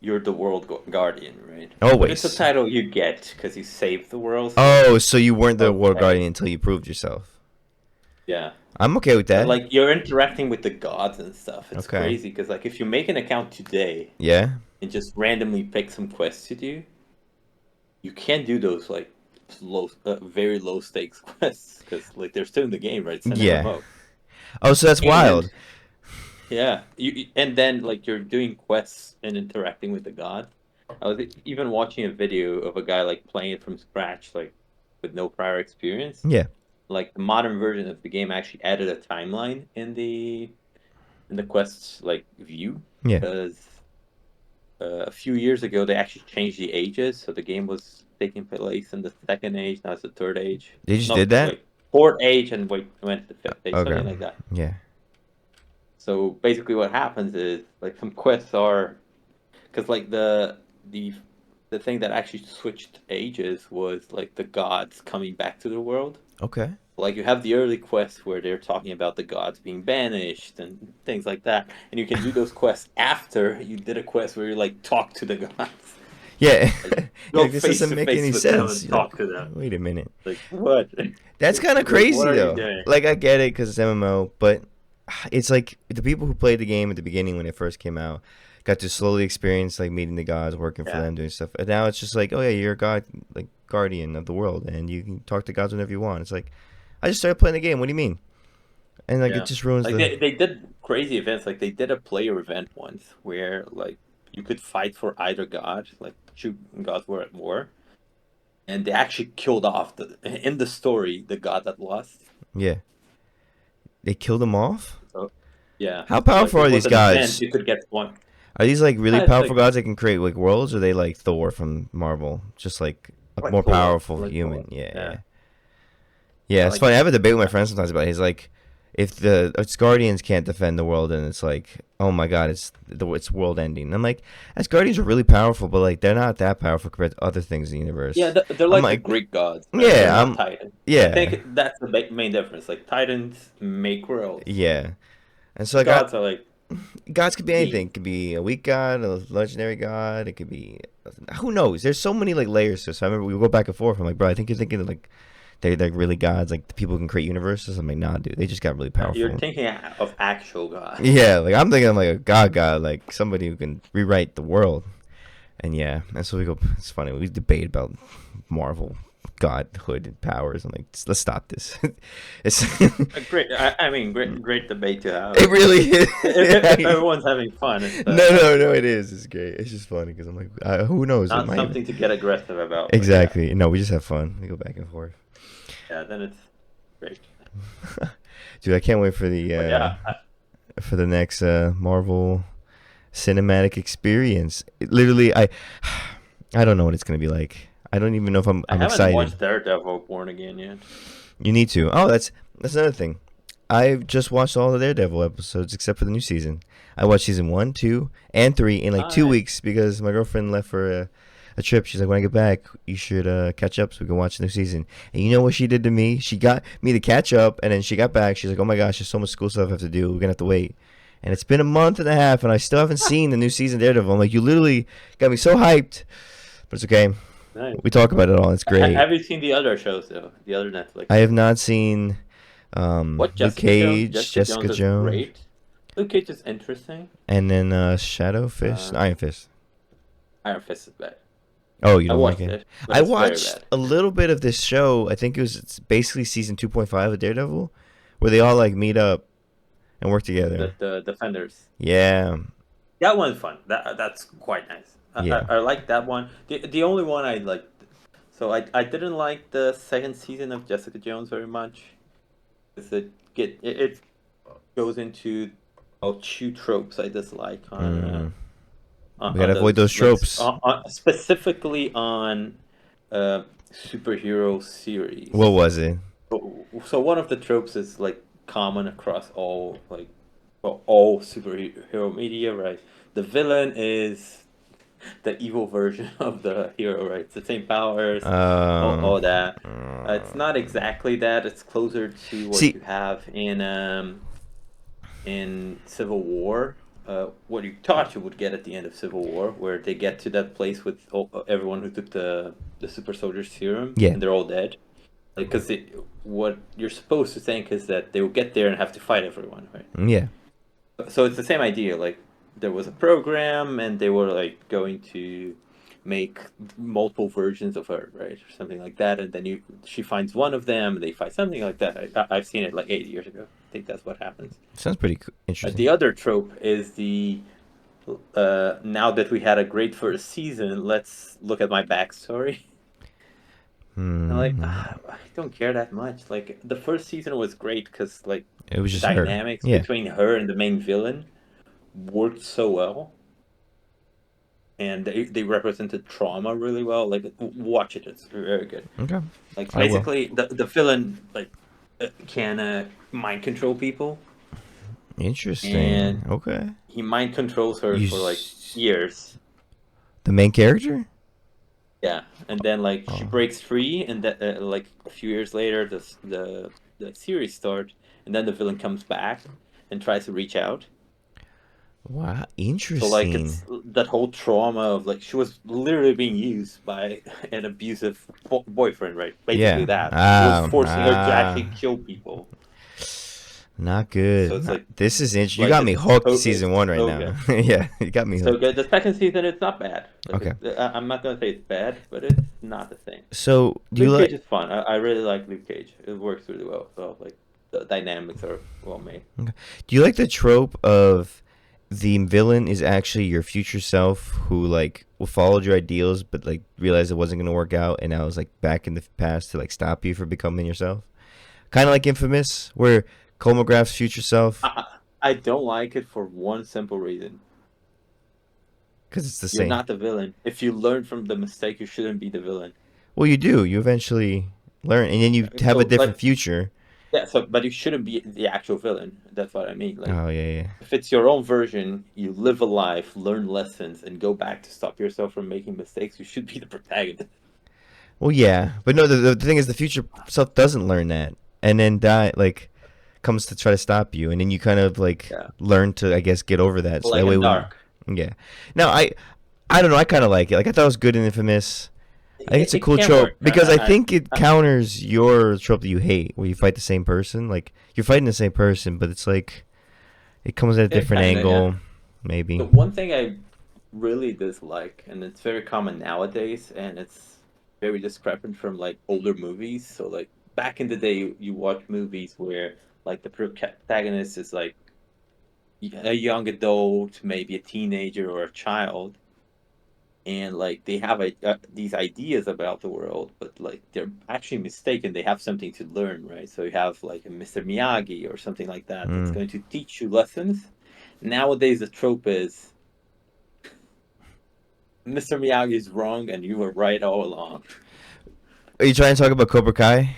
you're the world guardian, right? But it's a Always. title you get because you saved the world. So it's Oh, like, so you weren't the War okay, Guardian until you proved yourself. yeah. I'm okay with But that. like you're interacting with the gods and stuff. It's Okay. crazy because like if you make an account today Yeah. and just randomly pick some quests to do, you can't do those like very low stakes quests because like they're still in the game, right? It's an Yeah. MMO, Oh, so that's and wild. yeah, and then like you're doing quests and interacting with the god. I was even watching a video of a guy like playing it from scratch, like with no prior experience. Yeah. Like the modern version of the game actually added a timeline in the quests like view Yeah. because a few years ago they actually changed the ages, so the game was taking place in the second age, now it's the third age. They just Not did that? wait, fourth age and went to the fifth age, Okay. something like that. Yeah. So basically, what happens is like some quests are because like the the thing that actually switched ages was like the gods coming back to the world. Okay. Like you have the early quests where they're talking about the gods being banished and things like that, and you can do those quests after you did a quest where you like talk to the gods, Yeah. like You're go like, this face doesn't to make face any with them sense. and You're like, talk to them. wait a minute. Like what? That's kind of Like what crazy are you though. doing? Like I get it because it's MMO, but it's like the people who played the game at the beginning when it first came out got to slowly experience like meeting the gods, working for Yeah, them, doing stuff. And now it's just like, oh yeah, you're a god, like guardian of the world, and you can talk to gods whenever you want. It's like I just started playing the game. What do you mean? And like it yeah. just ruins Like the. they did crazy events. Like they did a player event once where like you could fight for either god. Like two gods were at war, and they actually killed off the in the story the god that lost. Yeah, they killed them off. So yeah, How so like powerful it are was these an event. gods? You could get one. Are these like really It's powerful gods that can create like worlds, or are they like Thor from Marvel, just like a like more Thor, powerful like Thor. human? Yeah, Yeah, yeah. Yeah, it's like funny. I have a debate with my friends sometimes about it. He's like, if the its guardians can't defend the world, and it's like, oh my god, it's world ending. And I'm like, as guardians are really powerful, but like they're not that powerful compared to other things in the yeah. universe. They're I'm like the like, Greek gods, right? They're yeah, not Titans. I yeah, think that's the main difference. Like Titans make worlds. yeah. And so The I got gods are like gods could be anything. beings. It could be a weak god, a legendary god. It could be who knows. There's so many like layers to it. So I remember we go back and forth. I'm like, bro, I think you're thinking of, like they're like really gods, like the people who can create universes. I'm like, nah, dude, they just got really You're powerful. thinking of actual gods. Yeah, like I'm thinking of like a god, like somebody who can rewrite the world. And yeah, and so we go. It's funny. We debate about Marvel godhood and powers. I'm like, let's stop this. It's A great, I mean, great debate to have. it really is. If everyone's having fun, it's No, it is. It's great. It's just funny because I'm like, who knows? It not might even something to get aggressive about. But yeah, exactly. No, we just have fun. We go back and forth. yeah, then it's great. Dude, I can't wait for the But yeah, for the next Marvel cinematic experience. Literally, I don't know what it's gonna be like. I don't even know if I I'm haven't excited. watched Daredevil Born Again yet. You need to. Oh, that's another thing. I've just watched all the Daredevil episodes except for the new season. I watched season 1, 2, and 3 in like 2 weeks because my girlfriend left for a trip. She's like, when I get back, you should catch up so we can watch the new season. And you know what she did to me? She got me to catch up, and then she got back. She's like, oh my gosh, there's so much school stuff I have to do. We're gonna have to wait. And it's been a month and a half, and I still haven't seen the new season of Daredevil. I'm like, you literally got me so hyped, but it's okay. Nice. We talk about it all. It's great. Have you seen the other shows though? The other Netflix I have shows? not seen What Luke Jessica Jones? Cage, Jessica Jessica Jones is Jones, great. Luke Cage is interesting. and then Shadow Fist, Uh, Iron Fist. Iron Fist is bad. Oh, you I don't like watched it? it, but I it's very watched bad. a little bit of this show. I think it's basically season 2.5 of Daredevil, where they all like meet up and work together. The Defenders. Yeah, That one's fun. That's quite nice. yeah. I like that one. The only one I like. So I didn't like the second season of Jessica Jones very much. Because it goes into two tropes I dislike Mm. on We gotta avoid those tropes. specifically on superhero series. What was it? So one of the tropes is like common across all all superhero media, right? The villain is the evil version of the hero, right? It's the same powers, Um, all that. It's not uh, exactly that. It's closer to what see, you have in Civil War. What you thought you would get at the end of Civil War, where they get to that place with everyone who took the super soldier serum, yeah, and they're all dead. Like, because what you're supposed to think is that they will get there and have to fight everyone, right? yeah. So it's the same idea. Like, there was a program, and they were like going to make multiple versions of her, right, or something like that. And then she finds one of them, and they fight something like that. I've seen it like 8 years ago. I think that's what happens. Sounds pretty interesting. The other trope is the now that we had a great first season, let's look at my backstory. And like, Hmm. I don't care that much. Like, the first season was great because like It was the just her. dynamics Yeah. between her and the main villain worked so well, and they represented trauma really well. Like, watch it; it's very good. Okay. Like, I will. basically, the villain like can mind control people, Interesting. and Okay. he mind controls her You, for like years. the main character? Yeah, and then like she Oh. breaks free, and that like a few years later, the series starts, and then the villain comes back and tries to reach out. Wow. So like Interesting. it's that whole trauma of like she was literally being used by an abusive boyfriend, right? Basically Yeah. that was forcing her to actually kill people. Not So good. it's like This is interesting. You like got me hooked it's season one right so now. good, Yeah, you got me so hooked. good. The second season, it's not bad. Like Okay. I'm not gonna say it's bad, but it's not the same. So, do you Luke Cage like is fun. I really like Luke Cage. It works really well. So like the dynamics are well made. okay. Do you like the trope of the villain is actually your future self who like followed your ideals but like realized it wasn't going to work out and now is like back in the past to like stop you from becoming yourself? Kind of like Infamous where Cole McGrath's future self I don't like it for one simple reason. cuz it's the You're same. not the villain. If you learn from the mistake, you shouldn't be the villain. Well, you do. You eventually learn and then you have a So different like future. yeah, so but you shouldn't be the actual villain. That's what I mean. Like Oh, yeah, yeah. if it's your own version, you live a life, learn lessons, and go back to stop yourself from making mistakes. You should be the protagonist. Well, yeah, but no. The thing is, the future self doesn't learn that, and then die like comes to try to stop you, and then you kind of like Yeah, learn to, I guess, get over that. So like that way, in when Dark. yeah. Now, I don't know. I kind of like it. Like I thought it was good in Infamous. I think it's a It cool can trope work. because I think it counters your trope that you hate, where you fight the same person. Like you're fighting the same person, but it's like it comes at a It different kind of yeah. angle, The maybe. one thing I really dislike, and it's very common nowadays, and it's very discrepant from like older movies. So like back in the day, you watch movies where like the protagonist is like a young adult, maybe a teenager or a child, and like they have these ideas about the world, but like they're actually mistaken. They have something to learn, right? So you have like a Mr. Miyagi or something like that that's Mm. going to teach you lessons. Nowadays, the trope is Mr. Miyagi is wrong and you were right all along. Are you trying to talk about Cobra Kai?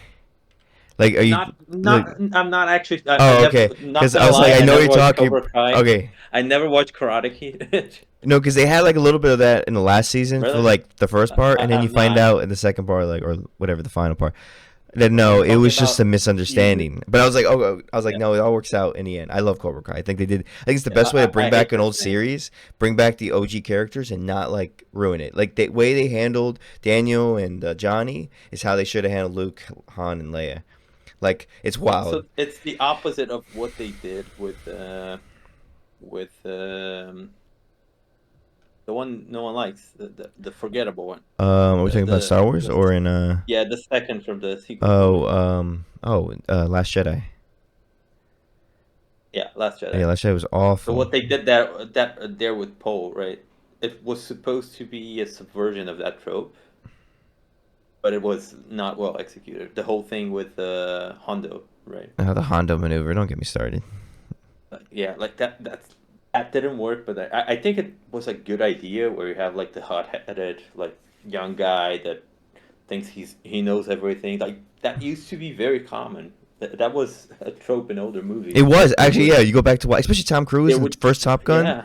Like, are you like? I'm not actually. I Oh, never. okay. Not Because gonna I was lie. like, I I know never you're watched talking. Cobra Kai. Okay. I never watched Karate Kid. No, because they had like a little bit of that in the last season for Really? like the first part, and then you I'm find not. out in the second part, like or whatever the final part, that Are no, you it talking was just a about season? misunderstanding. But I was like, oh, I was like, Yeah. no, it all works out in the end. I love Cobra Kai. I think they did. I think it's the Yeah, best way to I bring back hate an the old thing. series, bring back the OG characters, and not like ruin it. Like the way they handled Daniel and Johnny is how they should have handled Luke, Han, and Leia. Like it's wild. So it's the opposite of what they did with the one no one likes, the forgettable one. Are we talking about Star Wars The or in yeah, the second from the sequel oh trilogy. Last Jedi? Yeah, Last Yeah, Jedi. Last Jedi was So awful. what they did there with Poe, right? It was supposed to be a subversion of that trope, but it was not well executed. The whole thing with Hondo, right? The Hondo maneuver. Don't get me started. Yeah, like that didn't work. But I think it was a good idea where you have like the hot-headed like young guy that thinks he knows everything. Like that used to be very common. That was a trope in older It movies. was Like actually, yeah. You go back to especially Tom they Cruise in the would first Top Gun, yeah,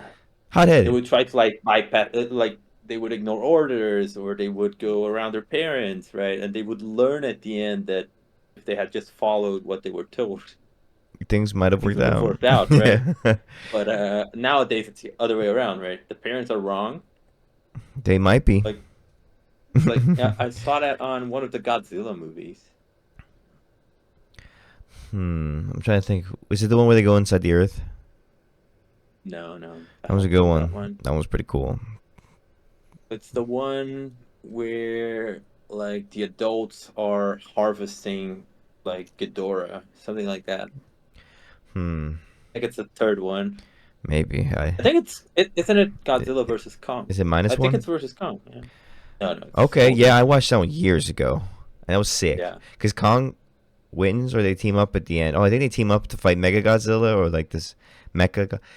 hot they headed. would try to like bypass like they would ignore orders or they would go around their parents, right? And they would learn at the end that if they had just followed what they were told, Things might have things worked would have out. worked out, right? Yeah. But nowadays it's the other way around, right? The parents are wrong. They might be. Like I saw that on one of the Godzilla movies. I'm trying to think. Is it the one where they go inside the earth? No, no, I That was a don't good know that one. one. That was pretty cool. It's the one where like the adults are harvesting like Ghidorah, something like that. Hmm. I think it's the third one. Maybe. I think isn't it Godzilla versus Kong? Is it I minus think one? it's versus Kong. Yeah. No, no, it's Okay. older. Yeah, I watched that one years ago, and that was sick. Yeah, Cause Kong wins, or they team up at the end. Oh, I think they team up to fight Mega Godzilla, or like this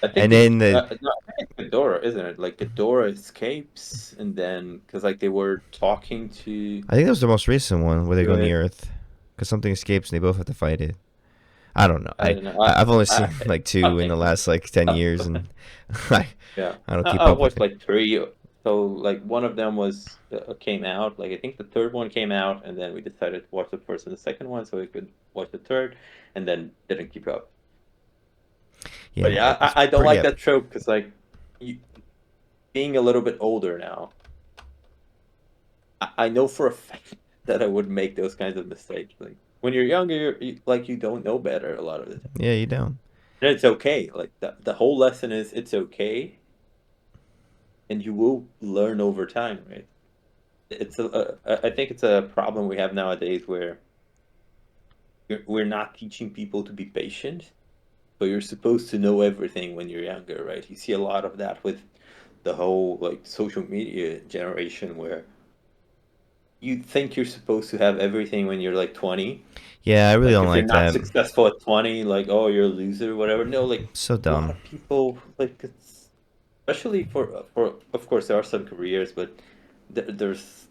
I and think then the no, I think it's Ghidorah, isn't it? Like Ghidorah escapes, and then because like they were talking to I think that was the most recent one where they go on the it. Earth, cause something escapes and they both have to fight it. I don't know. I don't know. I've only seen I like I two in the think last like 10 years, and I yeah. I don't keep I up with watched it. like three. So like one of them was came out. Like I think the third one came out, and then we decided to watch the first and the second one, so we could watch the third, and then didn't keep up. But Yeah, yeah, it's I don't pretty like that epic. trope because like you, being a little bit older now, I know for a fact that I would make those kinds of mistakes. Like when you're younger, like you don't know better a lot of the time, Yeah, you don't. and it's okay. Like the whole lesson is it's okay, and you will learn over time, right? I think it's a problem we have nowadays where we're not teaching people to be patient, but you're supposed to know everything when you're younger, right? You see a lot of that with the whole like social media generation where you think you're supposed to have everything when you're like 20. Yeah, I really Like don't if you're like not that. successful at 20, like oh you're a loser or whatever. No, like So a lot dumb. of people like it's especially for of course there are some careers, but there's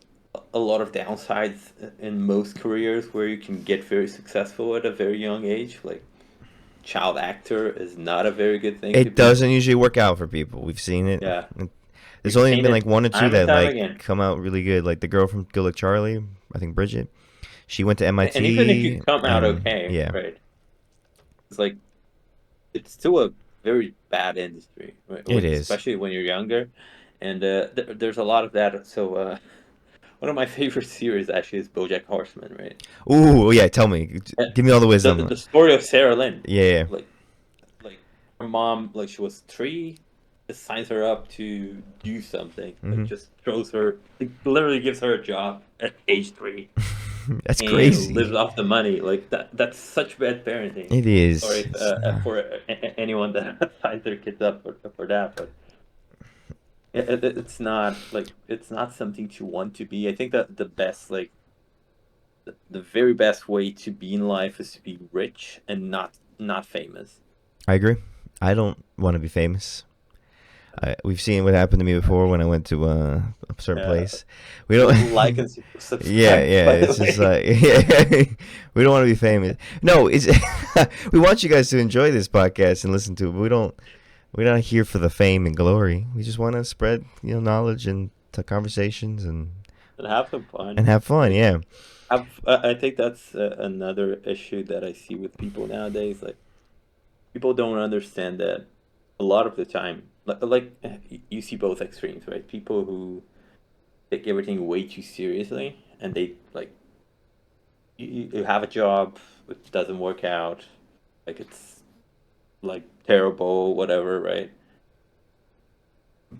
a lot of downsides in most careers where you can get very successful at a very young age. Like child actor is not a very good thing to It be. doesn't usually work out for people. We've seen it. Yeah, There's we've only seen been it like one or two time and that time like again. come out really good. Like the girl from Good Luck Charlie, I think Bridget. She went to And even if you MIT, come out and okay, yeah, right? It's like it's still a very bad industry, right? it is. Especially when you're younger. And there's a lot of that. So one of my favorite series actually is BoJack Horseman, right? Ooh, yeah. Tell me, Uh, give me all the The wisdom. the story of Sarah Lynn, Yeah, yeah. like like her mom, like she was 3, just signs her up to do something, like Hmm. just throws her, like, literally gives her a job at age 3 That's and lives crazy. off the money. Like that's such bad parenting. It is. Sorry if, It's not. for anyone that signs their kids up for that, but it's not like it's not something to want to be. I think that the best like the very best way to be in life is to be rich and not famous. I agree. I don't want to be famous. We've seen what happened to me before when I went to a certain Uh, place. We don't. like and Yeah, subscribe, yeah. by the It's just way. like yeah, we don't want to be famous. No, it's we want you guys to enjoy this podcast and listen to it. But we don't. We're not here for the fame and glory. We just want to spread knowledge and conversations And have some fun. and have fun. Like Yeah, I think that's another issue that I see with people nowadays. Like people don't understand that a lot of the time, you see both extremes, right? People who take everything way too seriously, and they like you have a job, it doesn't work out, like it's like terrible, whatever, right?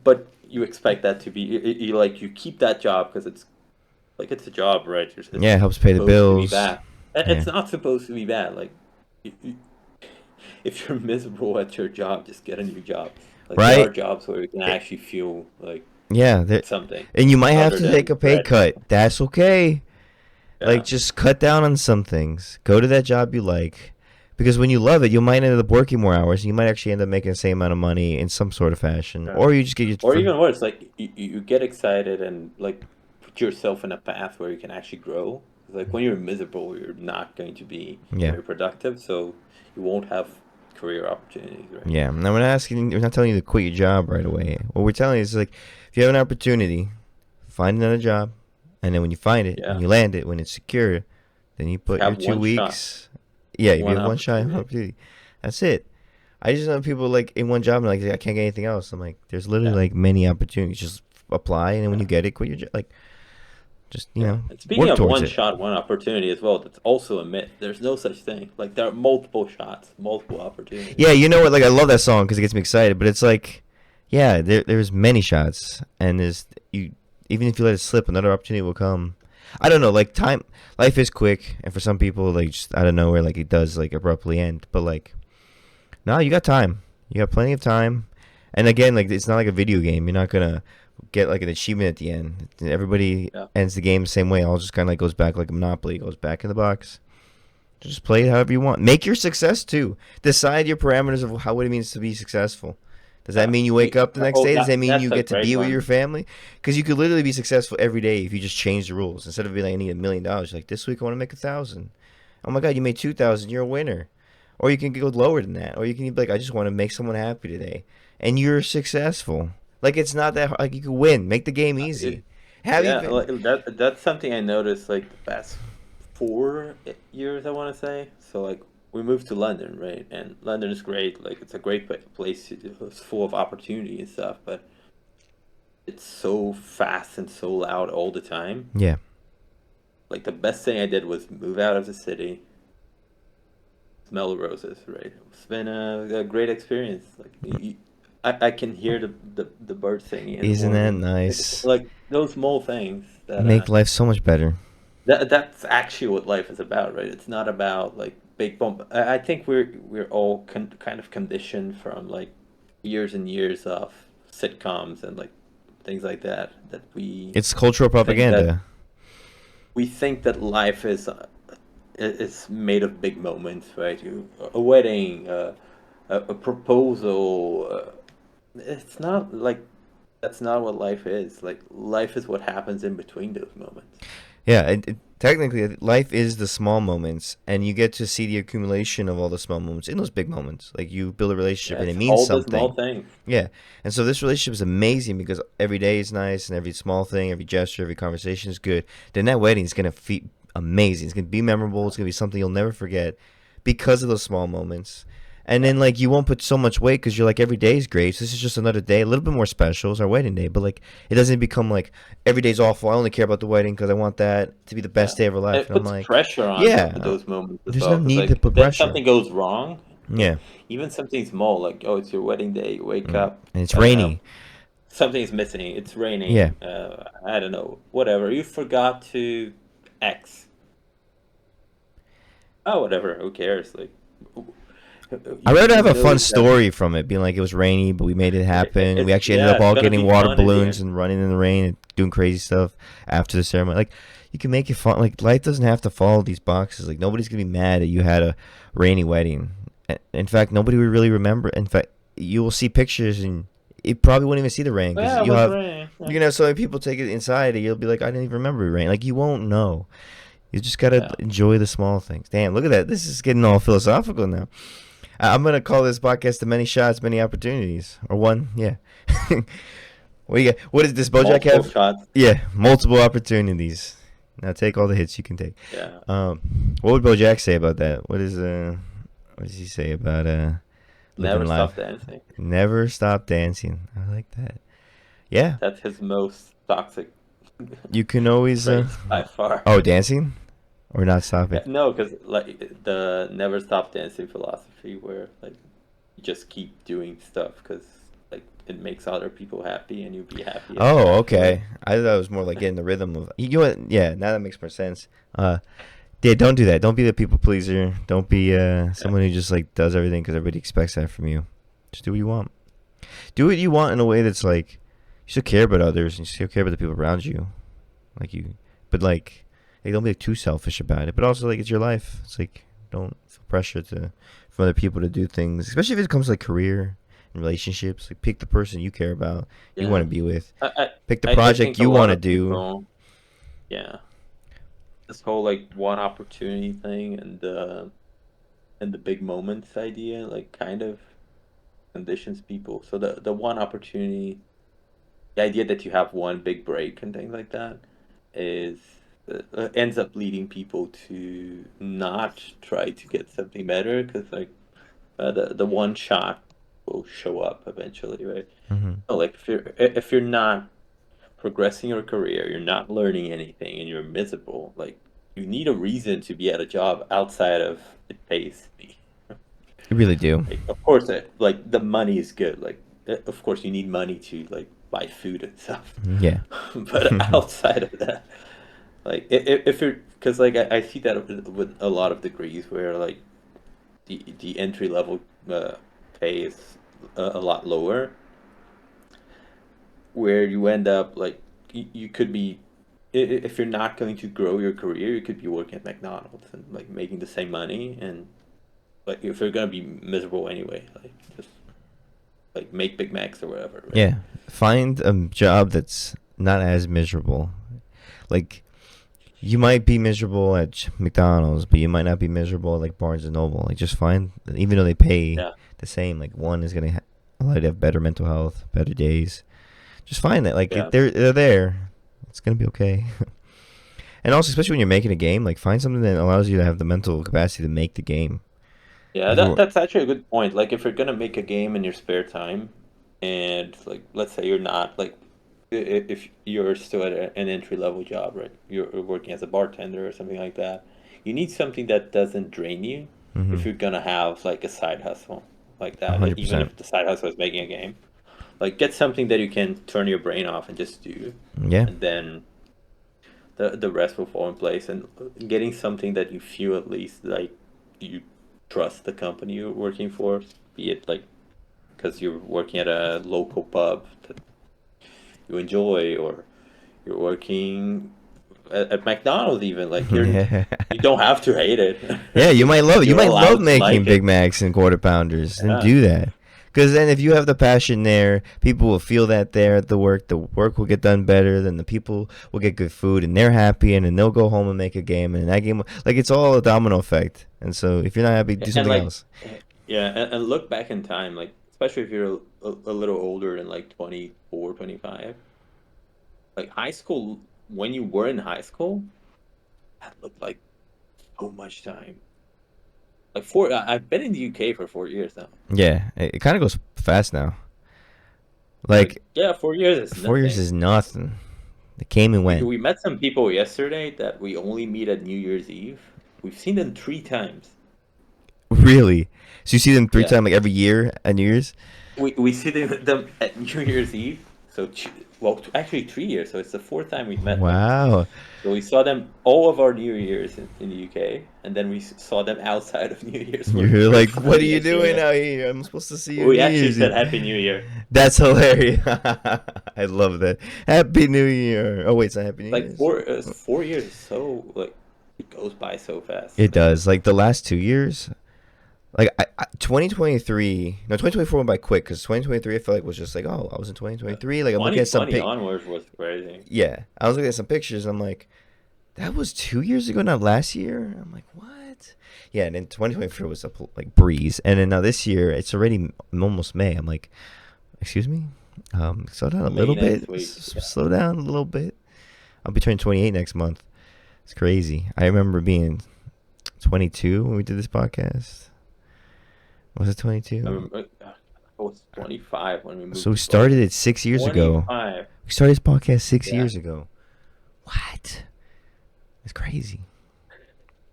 But you expect that to be you like you keep that job because it's like it's a job, right? yeah. It It's helps pay the supposed to be bills. bad. And Yeah, it's not supposed to be bad. Like if you're miserable at your job, just get a new job. Like there are right. jobs where you can actually feel like Yeah, something and you might have other to take than a pay bread. cut. That's okay. Like, Yeah. just cut down on some things. Go to that job you like. Because when you love it, you might end up working more hours, and you might actually end up making the same amount of money in some sort of fashion. Yeah. Or you just get your Or even worse, like you get excited and like put yourself in a path where you can actually grow. Like when you're miserable, you're not going to be yeah. very productive, so you won't have career opportunities, right? Yeah. Now we're not telling you to quit your job right away. What we're telling you is like, if you have an opportunity, find another job, and then when you find it and Yeah, you land it, when it's secure, then you put your have two one shot, weeks. Yeah, if you one have one shot at opportunity. opportunity, that's it. I just know people like in one job and like I can't get anything else. I'm like, there's literally Yeah, like many opportunities. Just apply, and then when yeah, you get it, quit your job. Like, just yeah. And speaking work of towards one it. shot, one opportunity as well, that's also a myth. There's no such thing. Like there are multiple shots, multiple opportunities. Yeah, you know what? Like I love that song because it gets me excited. But it's like, yeah, there's many shots, and there's you. Even if you let it slip, another opportunity will come. I don't know. Like time, life is quick, and for some people, like just out of nowhere, like it does like abruptly end. But like, no, you got time. You got plenty of time. And again, like it's not like a video game. You're not gonna get like an achievement at the end. Everybody Yeah. ends the game the same way. All just kind of like goes back like a Monopoly. Goes back in the box. Just play it however you want. Make your success too. Decide your parameters of how what it means to be successful. Does that Yeah. mean you wake up the next Oh, day? Does that mean that's you a get to great be with your one. family? Because you could literally be successful every day if you just change the rules. Instead of being like, I need $1 million. Like this week I want to make 1,000. Oh my God, you made 2,000. You're a winner. Or you can go lower than that. Or you can be like, I just want to make someone happy today, and you're successful. Like it's not that hard. Like you can win. Make the game easy. It, Have yeah, even. like that's something I noticed like the past 4 years, I want to say. So like we moved to London, right? And London is great. Like it's a great place. It's full of opportunity and stuff, but it's so fast and so loud all the time. Yeah. Like the best thing I did was move out of the city, smell the roses, right? It's been a great experience. Like I can hear the birds singing in the Isn't that morning. nice? Like those small things that Make life so much better. that's actually what life is about, right? It's not about like big bump. I think we're all kind of conditioned from like years and years of sitcoms and like things like that that It's cultural think that propaganda. we think that life is made of big moments, right? A wedding, a proposal. It's not like that's not what life is. Like life is what happens in between those moments. Yeah, technically, life is the small moments, and you get to see the accumulation of all the small moments in those big moments. Like you build a relationship, and it Yes, means all the small something. things. Yeah, and so this relationship is amazing because every day is nice, and every small thing, every gesture, every conversation is good. Then that wedding is gonna be amazing. It's gonna be memorable. It's gonna be something you'll never forget because of those small moments. And Yeah. then like you won't put so much weight because you're like every day is great. So this is just another day, a little bit more special. It's our wedding day, but like it doesn't become like every day's awful. I only care about the wedding because I want that to be the best Yeah. day of our life. It And I'm puts like, pressure on yeah, those moments as there's no well. Because need to like put then pressure. something goes wrong, like Yeah, even something small, like oh, it's your wedding day. You wake mm. up, And it's I don't know, rainy. something's missing. It's Yeah, raining. I don't know, whatever. You forgot to X. Oh, whatever. Who cares? Like I'd you rather you have a fun know that story from it, being like it was rainy, but we made it happen. We it's actually ended yeah, up it's all gonna getting be water fun in the balloons end. and running in the rain and doing crazy stuff after the ceremony. Like you can make it fun. Like life doesn't have to follow these boxes. Like nobody's gonna be mad that you had a rainy wedding. In fact, nobody would really remember. In fact, you will see pictures and you probably won't even see the rain because Yeah, it you was have raining. you're Yeah. gonna have so many people take it inside and you'll be like, I didn't even remember it rain. Like you won't know. You just gotta Yeah. enjoy the small things. Damn, look at that. This is getting all philosophical now. I'm gonna call this podcast "The Many Shots, Many Opportunities" or one. Yeah. What do you got? What does this BoJack Multiple have? shots. Yeah, multiple opportunities. Now take all the hits you can take. Yeah. What would BoJack say about that? What does he say about living Never life? stop dancing. Never stop dancing. I like that. Yeah, That's his most toxic you can always. traits by far. Oh, dancing or not stopping. Yeah, no, because like the never stop dancing philosophy, where like you just keep doing stuff because like it makes other people happy and you be happy as Oh, well. So like, okay. I thought it was more like getting the rhythm of you know what? Yeah, now that makes more sense. Yeah, don't do that. Don't be the people pleaser. Don't be yeah, someone who just like does everything because everybody expects that from you. Just do what you want. Do what you want in a way that's like you still care about others and you still care about the people around you, like you. But like don't be like, too selfish about it. But also like it's your life. It's like don't feel pressure to from other people to do things, especially if it comes to like career and relationships. Like pick the person you care about, you want yeah. to be with. I, I Pick the I project think a you lot want to of do. people, yeah, this whole like one opportunity thing and and the big moments idea like kind of conditions people. So the one opportunity, the idea that you have one big break and things like that is ends up leading people to not try to get something better because like the one shot will show up eventually, right? Mm-hmm. So, like if you're not progressing your career, you're not learning anything, and you're miserable, like you need a reason to be at a job outside of it pays me. You really do. Like, of course, like the money is good. Like, of course, you need money to like buy food and stuff. Yeah. But outside of that, like if you're, because like I see that with a lot of degrees where like the entry level uh, pay is a lot lower, where you end up like you could be if you're not going to grow your career, you could be working at McDonald's and like making the same money, and like if you're gonna be miserable anyway, like just like make Big Macs or whatever, right? Yeah. Find a job that's not as miserable. Like, you might be miserable at McDonald's, but you might not be miserable at like Barnes and Noble. Like, just find, even though they pay Yeah, the same, like one is gonna allow you to have better mental health, better days. Just find that, like, yeah, they're there. It's gonna be okay. And also, especially when you're making a game, like find something that allows you to have the mental capacity to make the game. yeah. If That you're, that's actually a good point. Like if you're gonna make a game in your spare time, and like let's say you're not like if you're still at an entry level job, right? You're working as a bartender or something like that. You need something that doesn't drain you mm-hmm, if you're gonna have like a side hustle like that. Like even 100%. if the side hustle is making a game, like get something that you can turn your brain off and just do, Yeah, and then the rest will fall in place. And getting something that you feel at least like you trust the company you're working for, be it like because you're working at a local pub that you enjoy, or you're working at McDonald's even like yeah, you don't have to hate it. yeah. You might love it. You You're might love allowed to making like Big it. Macs and quarter pounders, and Yeah. do that. Because then, if you have the passion there, people will feel that there at the work. The work will get done better. Then the people will get good food, and they're happy, and then they'll go home and make a game, and that game, like it's all a domino effect. And so, if you're not happy, do And something like else. yeah, and look back in time, like especially if you're a little older than like 24, 25, like high school, when you were in high school, that looked like so much time. Like I've been in the UK for 4 years now. Yeah, it kind of goes fast now. Like Like yeah, 4 years is 4 years nothing. is nothing. It came and We went. we met some people yesterday that we only meet at New Year's Eve. We've seen them 3 times. Really? So you see them three Yeah, times like every year at New Year's? we see them at New Year's Eve. So well, actually 3 years. So it's the fourth time we've met them. Wow. So we saw them all of our New Year's in the UK, and then we saw them outside of New Year's for the You're first like, what time are you doing yesterday. out here? I'm supposed to see you We New actually Year's said Eve. Happy New Year. That's hilarious. I love that. Happy New Year. Oh wait, it's not Happy New Like Year's. 4 years is so like it goes by so fast. It does. Like the last 2 years, like 2023. No, 2024 went by quick because 2023 I felt like was just like, oh, I was in Yeah. 2023. Like I'm looking at some 2020 onwards was crazy. Yeah, I was looking at some pictures. And I'm like, that was 2 years ago, not last year. I'm like, what? Yeah, and then 2024 was a like breeze, and then now this year it's already almost May. I'm like, excuse me, slow down a May little bit, next week. Yeah. slow down a little bit. I'll be turning 28 next month. It's crazy. I remember being 22 when we did this podcast. Was it I 22? remember I was 25 when we moved So we to started Florida. it 6 years ago. 25. We started this podcast six Yeah. years ago. What? It's crazy.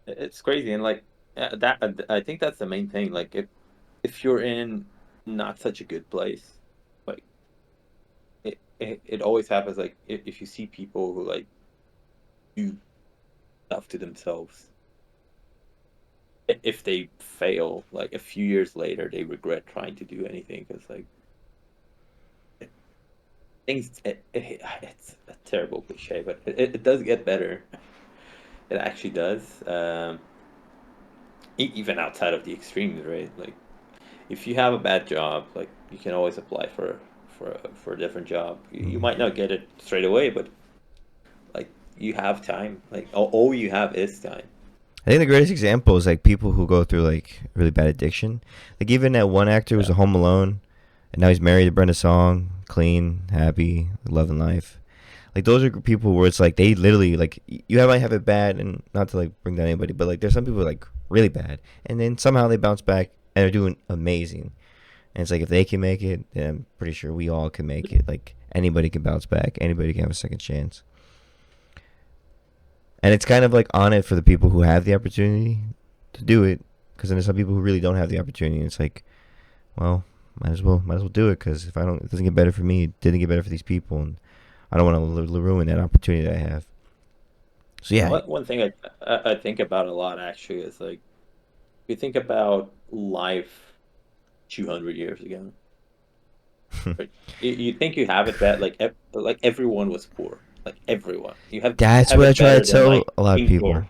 It's crazy, and like that I think that's the main thing. Like if you're in not such a good place, like it always happens. Like if you see people who like do stuff to themselves, if they fail, like a few years later, they regret trying to do anything because like things. It's a terrible cliche, but it does get better. It actually does. Even outside of the extremes, right? Like if you have a bad job, like you can always apply for a different job. You Mm. might not get it straight away, but like you have time. Like all you have is time. I think the greatest example is like people who go through like really bad addiction. Like even that one actor who's Yeah. a Home Alone, and now he's married to Brenda Song, clean, happy, loving life. Like those are people where it's like they literally like might have it bad, and not to like bring down anybody, but like there's some people like really bad, and then somehow they bounce back and they're doing amazing. And it's like if they can make it, then I'm pretty sure we all can make it. Like anybody can bounce back, anybody can have a second chance. And it's kind of like on it for the people who have the opportunity to do it, because then there's some people who really don't have the opportunity. And it's like, well, might as well do it, because if I don't, it doesn't get better for me. It didn't get better for these people, and I don't want to ruin that opportunity that I have. So yeah, One thing I think about a lot actually is like you think about life 200 years ago. Right? You think you have it bad, like everyone was poor, like everyone. You that's have what I it try to better than tell like a lot of King people. George.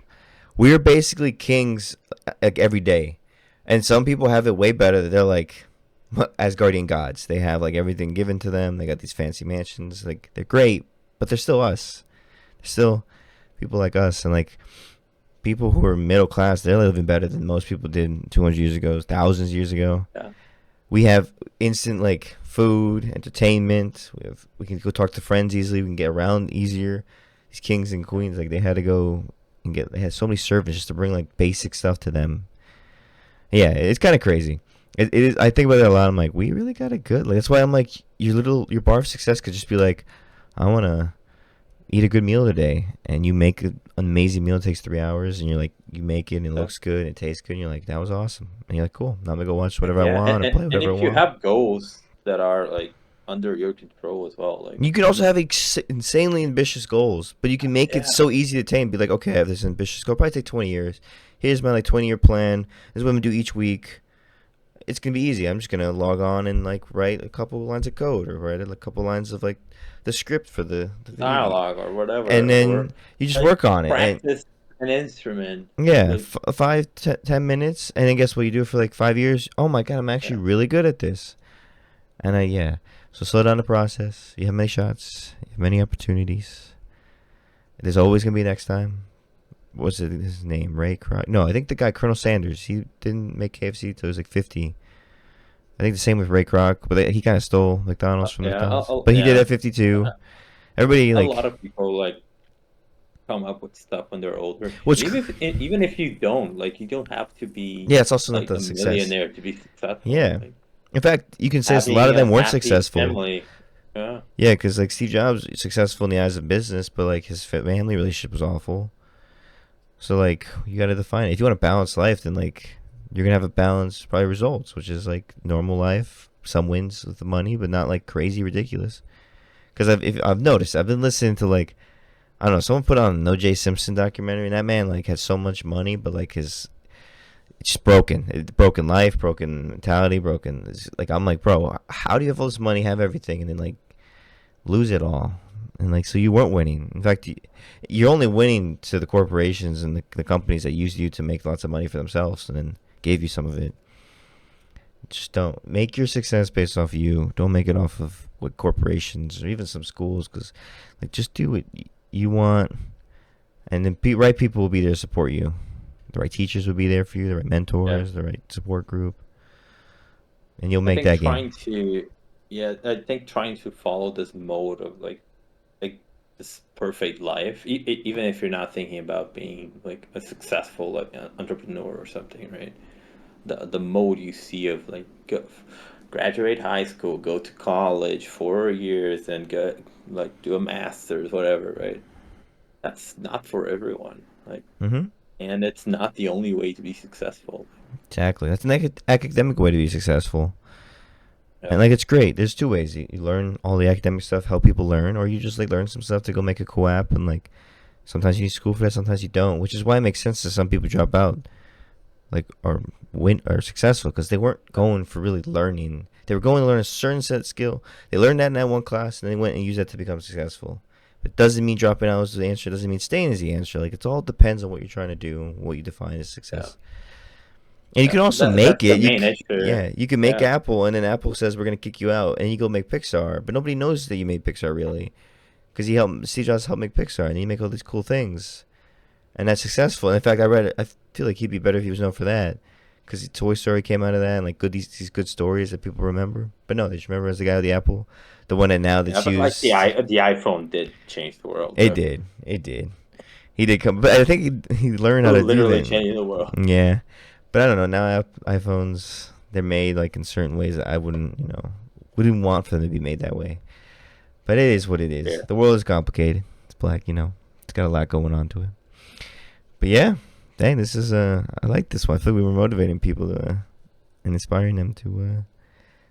We're basically kings like every day, and some people have it way better. They're like Asgardian gods. They have like everything given to them. They got these fancy mansions. Like they're great, but they're still us. They're still people like us, and like people who are middle class. They're living better than most people did 200 years ago, thousands of years ago. Yeah, We have instant like food, entertainment. We can go talk to friends easily. We can get around easier. These kings and queens, like they had to go and get. They had so many servants just to bring like basic stuff to them. Yeah, it's kind of crazy. It is. I think about it a lot. I'm like, we really got it good. Like that's why I'm like, your bar of success could just be like, I want to eat a good meal today, and you make an amazing meal. It takes 3 hours, and you're like, you make it, and it yeah, looks good, and it tastes good, and you're like, that was awesome, and you're like, cool. Now I'm gonna go watch whatever I yeah. want and play And whatever I if you want. have goals that are like under your control as well, like You can also have insanely ambitious goals, but you can make it yeah, so easy to attain. Be like, okay, I have this ambitious goal. Probably take 20 years. Here's my like 20-year plan. This is what I'm gonna do each week. It's gonna be easy. I'm just gonna log on and like write a couple lines of code or write a couple lines of like the script for the video game, dialogue or and whatever, or then you just like work on it. And practice an instrument. yeah, Like 10 minutes, and then guess what? You do it for like 5 years. Oh my god, I'm actually yeah, really good at this. And yeah. So slow down the process. You have many shots. You have many opportunities. There's always gonna be next time. What's his name? Ray Kroc? No, I think the guy Colonel Sanders. He didn't make KFC till he was like 50. I think the same with Ray Kroc, but he kind of stole McDonald's from yeah, McDonald's. But he did yeah. at 52. Everybody A lot like, of people like come up with stuff when they're older. And what's even if you don't, like you don't have to be yeah, it's also not like the a success. millionaire to be successful. Yeah, Like in fact, you can say a lot having of a them weren't happy successful. family. Yeah. Yeah, because like Steve Jobs is successful in the eyes of business, but like his family relationship was awful. So like you got to define it. If you want a balanced life, then like you're gonna have a balanced probably results, which is like normal life. Some wins with the money, but not like crazy ridiculous. Because I've noticed, I've been listening to like, I don't know, someone put on an O.J. Simpson documentary, and that man like has so much money, but like his it's just broken life, broken mentality, broken. Like I'm like, bro, how do you have all this money, have everything, and then like lose it all? And like, so you weren't winning. In fact, you're only winning to the corporations and the companies that used you to make lots of money for themselves, and then gave you some of it. Just don't make your success based off you. Don't make it off of what corporations or even some schools, because like just do what you want, and then right people will be there to support you. The right teachers will be there for you. The right Yeah. mentors, the right support group, and you'll I make think that game. I think trying to follow this mode of like this perfect life, even if you're not thinking about being like a successful like entrepreneur or something, right? The mode you see of like graduate high school, go to college 4 years, and go like do a master's, whatever, right? That's not for everyone. Like, Mm-hmm. and it's not the only way to be successful. Exactly. That's an academic way to be successful. Yeah, And like it's great. There's two ways. You learn all the academic stuff, help people learn, or you just like learn some stuff to go make a cool app. And like sometimes you need school for that, sometimes you don't. Which is why it makes sense that some people drop out, like or win or successful, because they weren't going for really learning. They were going to learn a certain set of skill. They learned that in that one class, and they went and used that to become successful. It doesn't mean dropping out is the answer. It doesn't mean staying is the answer. Like it all depends on what you're trying to do, what you define as yeah. success. And you can also That's make the it. main issue. Yeah, you can make Yeah, Apple, and then Apple says we're gonna kick you out, and you go make Pixar, but nobody knows that you made Pixar really, because Steve Jobs helped make Pixar, and you make all these cool things. and that's successful. And in fact, I read it. I feel like he'd be better if he was known for that, because Toy Story came out of that, and like these good stories that people remember. But no, they just remember as the guy with the apple, the one that now Yeah, that's but like used. the iPhone did change the world, It bro. did. It did. He did come, but I think he learned how to do Literally that. changing the world. Yeah, but I don't know. Now iPhones, they're made like in certain ways that I wouldn't want for them to be made that way. But it is what it is. Yeah. The world is complicated. It's black. It's got a lot going on to it. But yeah, dang, this is I like this one. I feel like we were motivating people and inspiring them to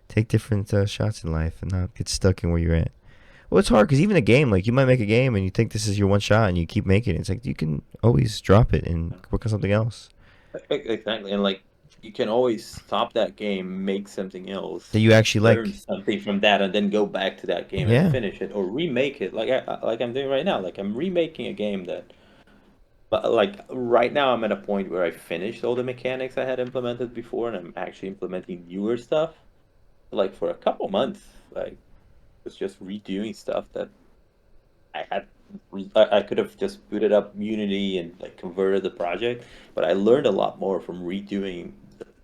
take different shots in life and not get stuck in where you're at. Well, it's hard because even a game, like you might make a game and you think this is your one shot and you keep making it. It's like you can always drop it and work on something else Exactly, and like you can always stop that game, make something else, that you actually learn like. something from that, and then go back to that game and Yeah, finish it or remake it, like I'm doing right now. Like I'm remaking a game that, but like right now I'm at a point where I finished all the mechanics I had implemented before, and I'm actually implementing newer stuff. Like for a couple months, like was just redoing stuff that I had I could have just booted up Unity and like converted the project, but I learned a lot more from redoing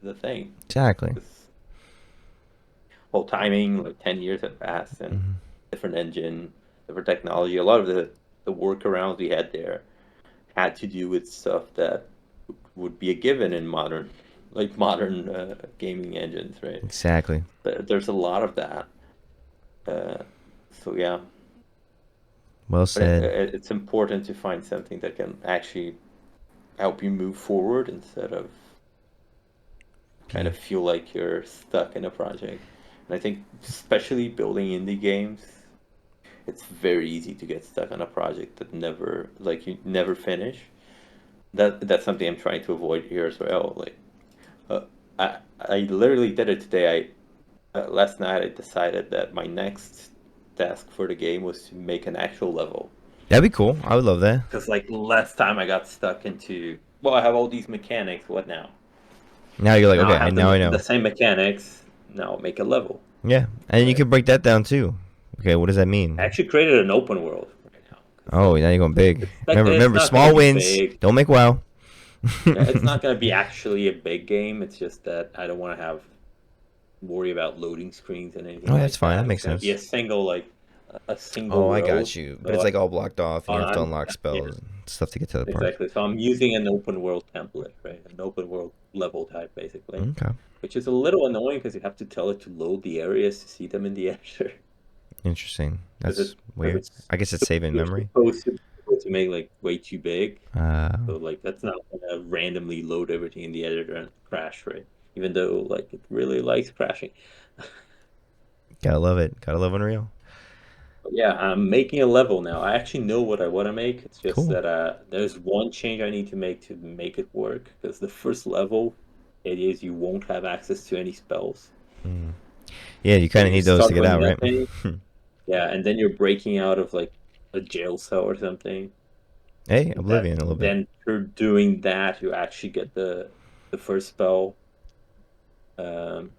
the thing. exactly. This whole timing, like 10 years had passed, and Hmm. different engine, different technology. A lot of the workarounds we had there had to do with stuff that would be a given in modern gaming engines, right? Exactly. There's a lot of that. Uh, so yeah, Well but said. it's important to find something that can actually help you move forward instead of kind Be of feel like you're stuck in a project. And I think especially building indie games, it's very easy to get stuck on a project that never like you never finish. That's something I'm trying to avoid here as well. Like uh, I literally did it today. I last night I decided that my next task for the game was to make an actual level. That'd be cool. I would love that. Because like last time I got stuck into, well, I have all these mechanics. What now? Now you're like, Now I okay, have now I the know. same mechanics. Now make a level. Yeah, and you Right. can break that down too. Okay, what does that I mean? actually created an open world right now. It's Oh, like now you're going big. Remember, it's remember, not gonna small be wins. big. Don't make WoW. Yeah, it's not gonna be actually a big game. It's just that I don't want to have worry about loading screens and anything Oh, that's like fine. That that. It's makes gonna be sense. a single Oh, I world. got you. But So it's like all blocked off, and you have to I'm unlock yeah, spells and stuff to get to the part. exactly. So I'm using an open world template, right? An open world level type, basically, Okay, which is a little annoying because you have to tell it to load the areas to see them in the editor. interesting. Because That's weird. it's I guess it's saving they're memory. supposed to make like way too big. Uh, So like that's not gonna randomly load everything in the editor and crash, right? Even though like it really likes crashing. gotta love it. Gotta love Unreal. But yeah, I'm making a level now. I actually know what I want to make. It's just Cool. that there's one change I need to make it work. Because the first level, it is you won't have access to any spells. Mm. Yeah, you So kind of you need those to start get running out, that right? thing, yeah, and then you're breaking out of like a jail cell or something. Hey, That Oblivion a little bit. then through doing that, you actually get the first spell. Um,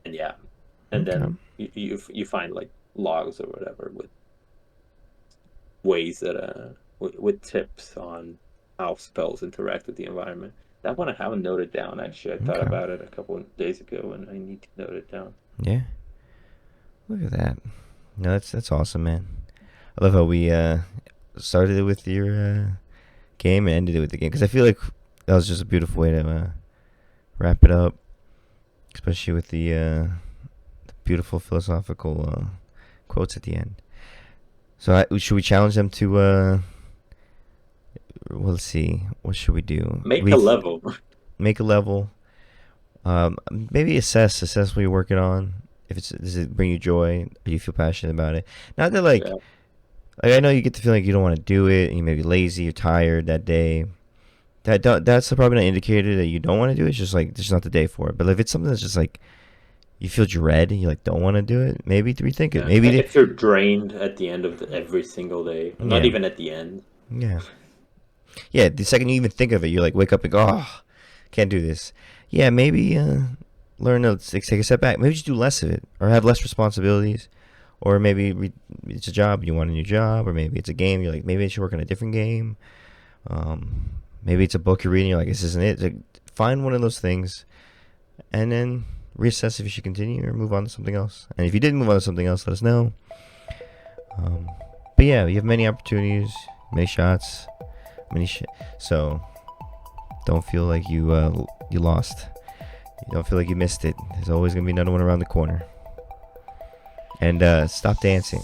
and yeah, and Okay. then you find like logs or whatever with ways that with tips on how spells interact with the environment. That one I haven't noted down actually. I thought Okay. about it a couple of days ago and I need to note it down. Yeah. Look at that. No, that's awesome, man. I love how we started it with your game and ended it with the game because I feel like that was just a beautiful way to wrap it up, especially with the beautiful philosophical quotes at the end. So should we challenge them to? Well, let's see. What should we do? Make a level. Make a level. Maybe assess what you're working on. If it's does it bring you joy? Do you feel passionate about it? Not that Yeah. like I know you get the feeling like you don't want to do it, and you may be lazy, you're tired that day. That's probably not an indicator that you don't want to do it. It's just like it's not the day for it. But if it's something that's just like you feel dread and you like don't want to do it, maybe to rethink it. Yeah. Maybe If you're drained at the end of every single day, not yeah, even at the end. yeah, yeah. The second you even think of it, you like wake up and go, oh, can't do this. Yeah, maybe learn to take a step back. Maybe just do less of it, or have less responsibilities, or maybe it's a job you want a new job, or maybe it's a game you're like maybe I should work on a different game, Maybe it's a book you're reading. You're like, this isn't it. Like, find one of those things, and then reassess if you should continue or move on to something else. And if you did move on to something else, let us know. But yeah, you have many opportunities, many shots, so don't feel like you lost. You don't feel like you missed it. There's always gonna be another one around the corner. And stop dancing.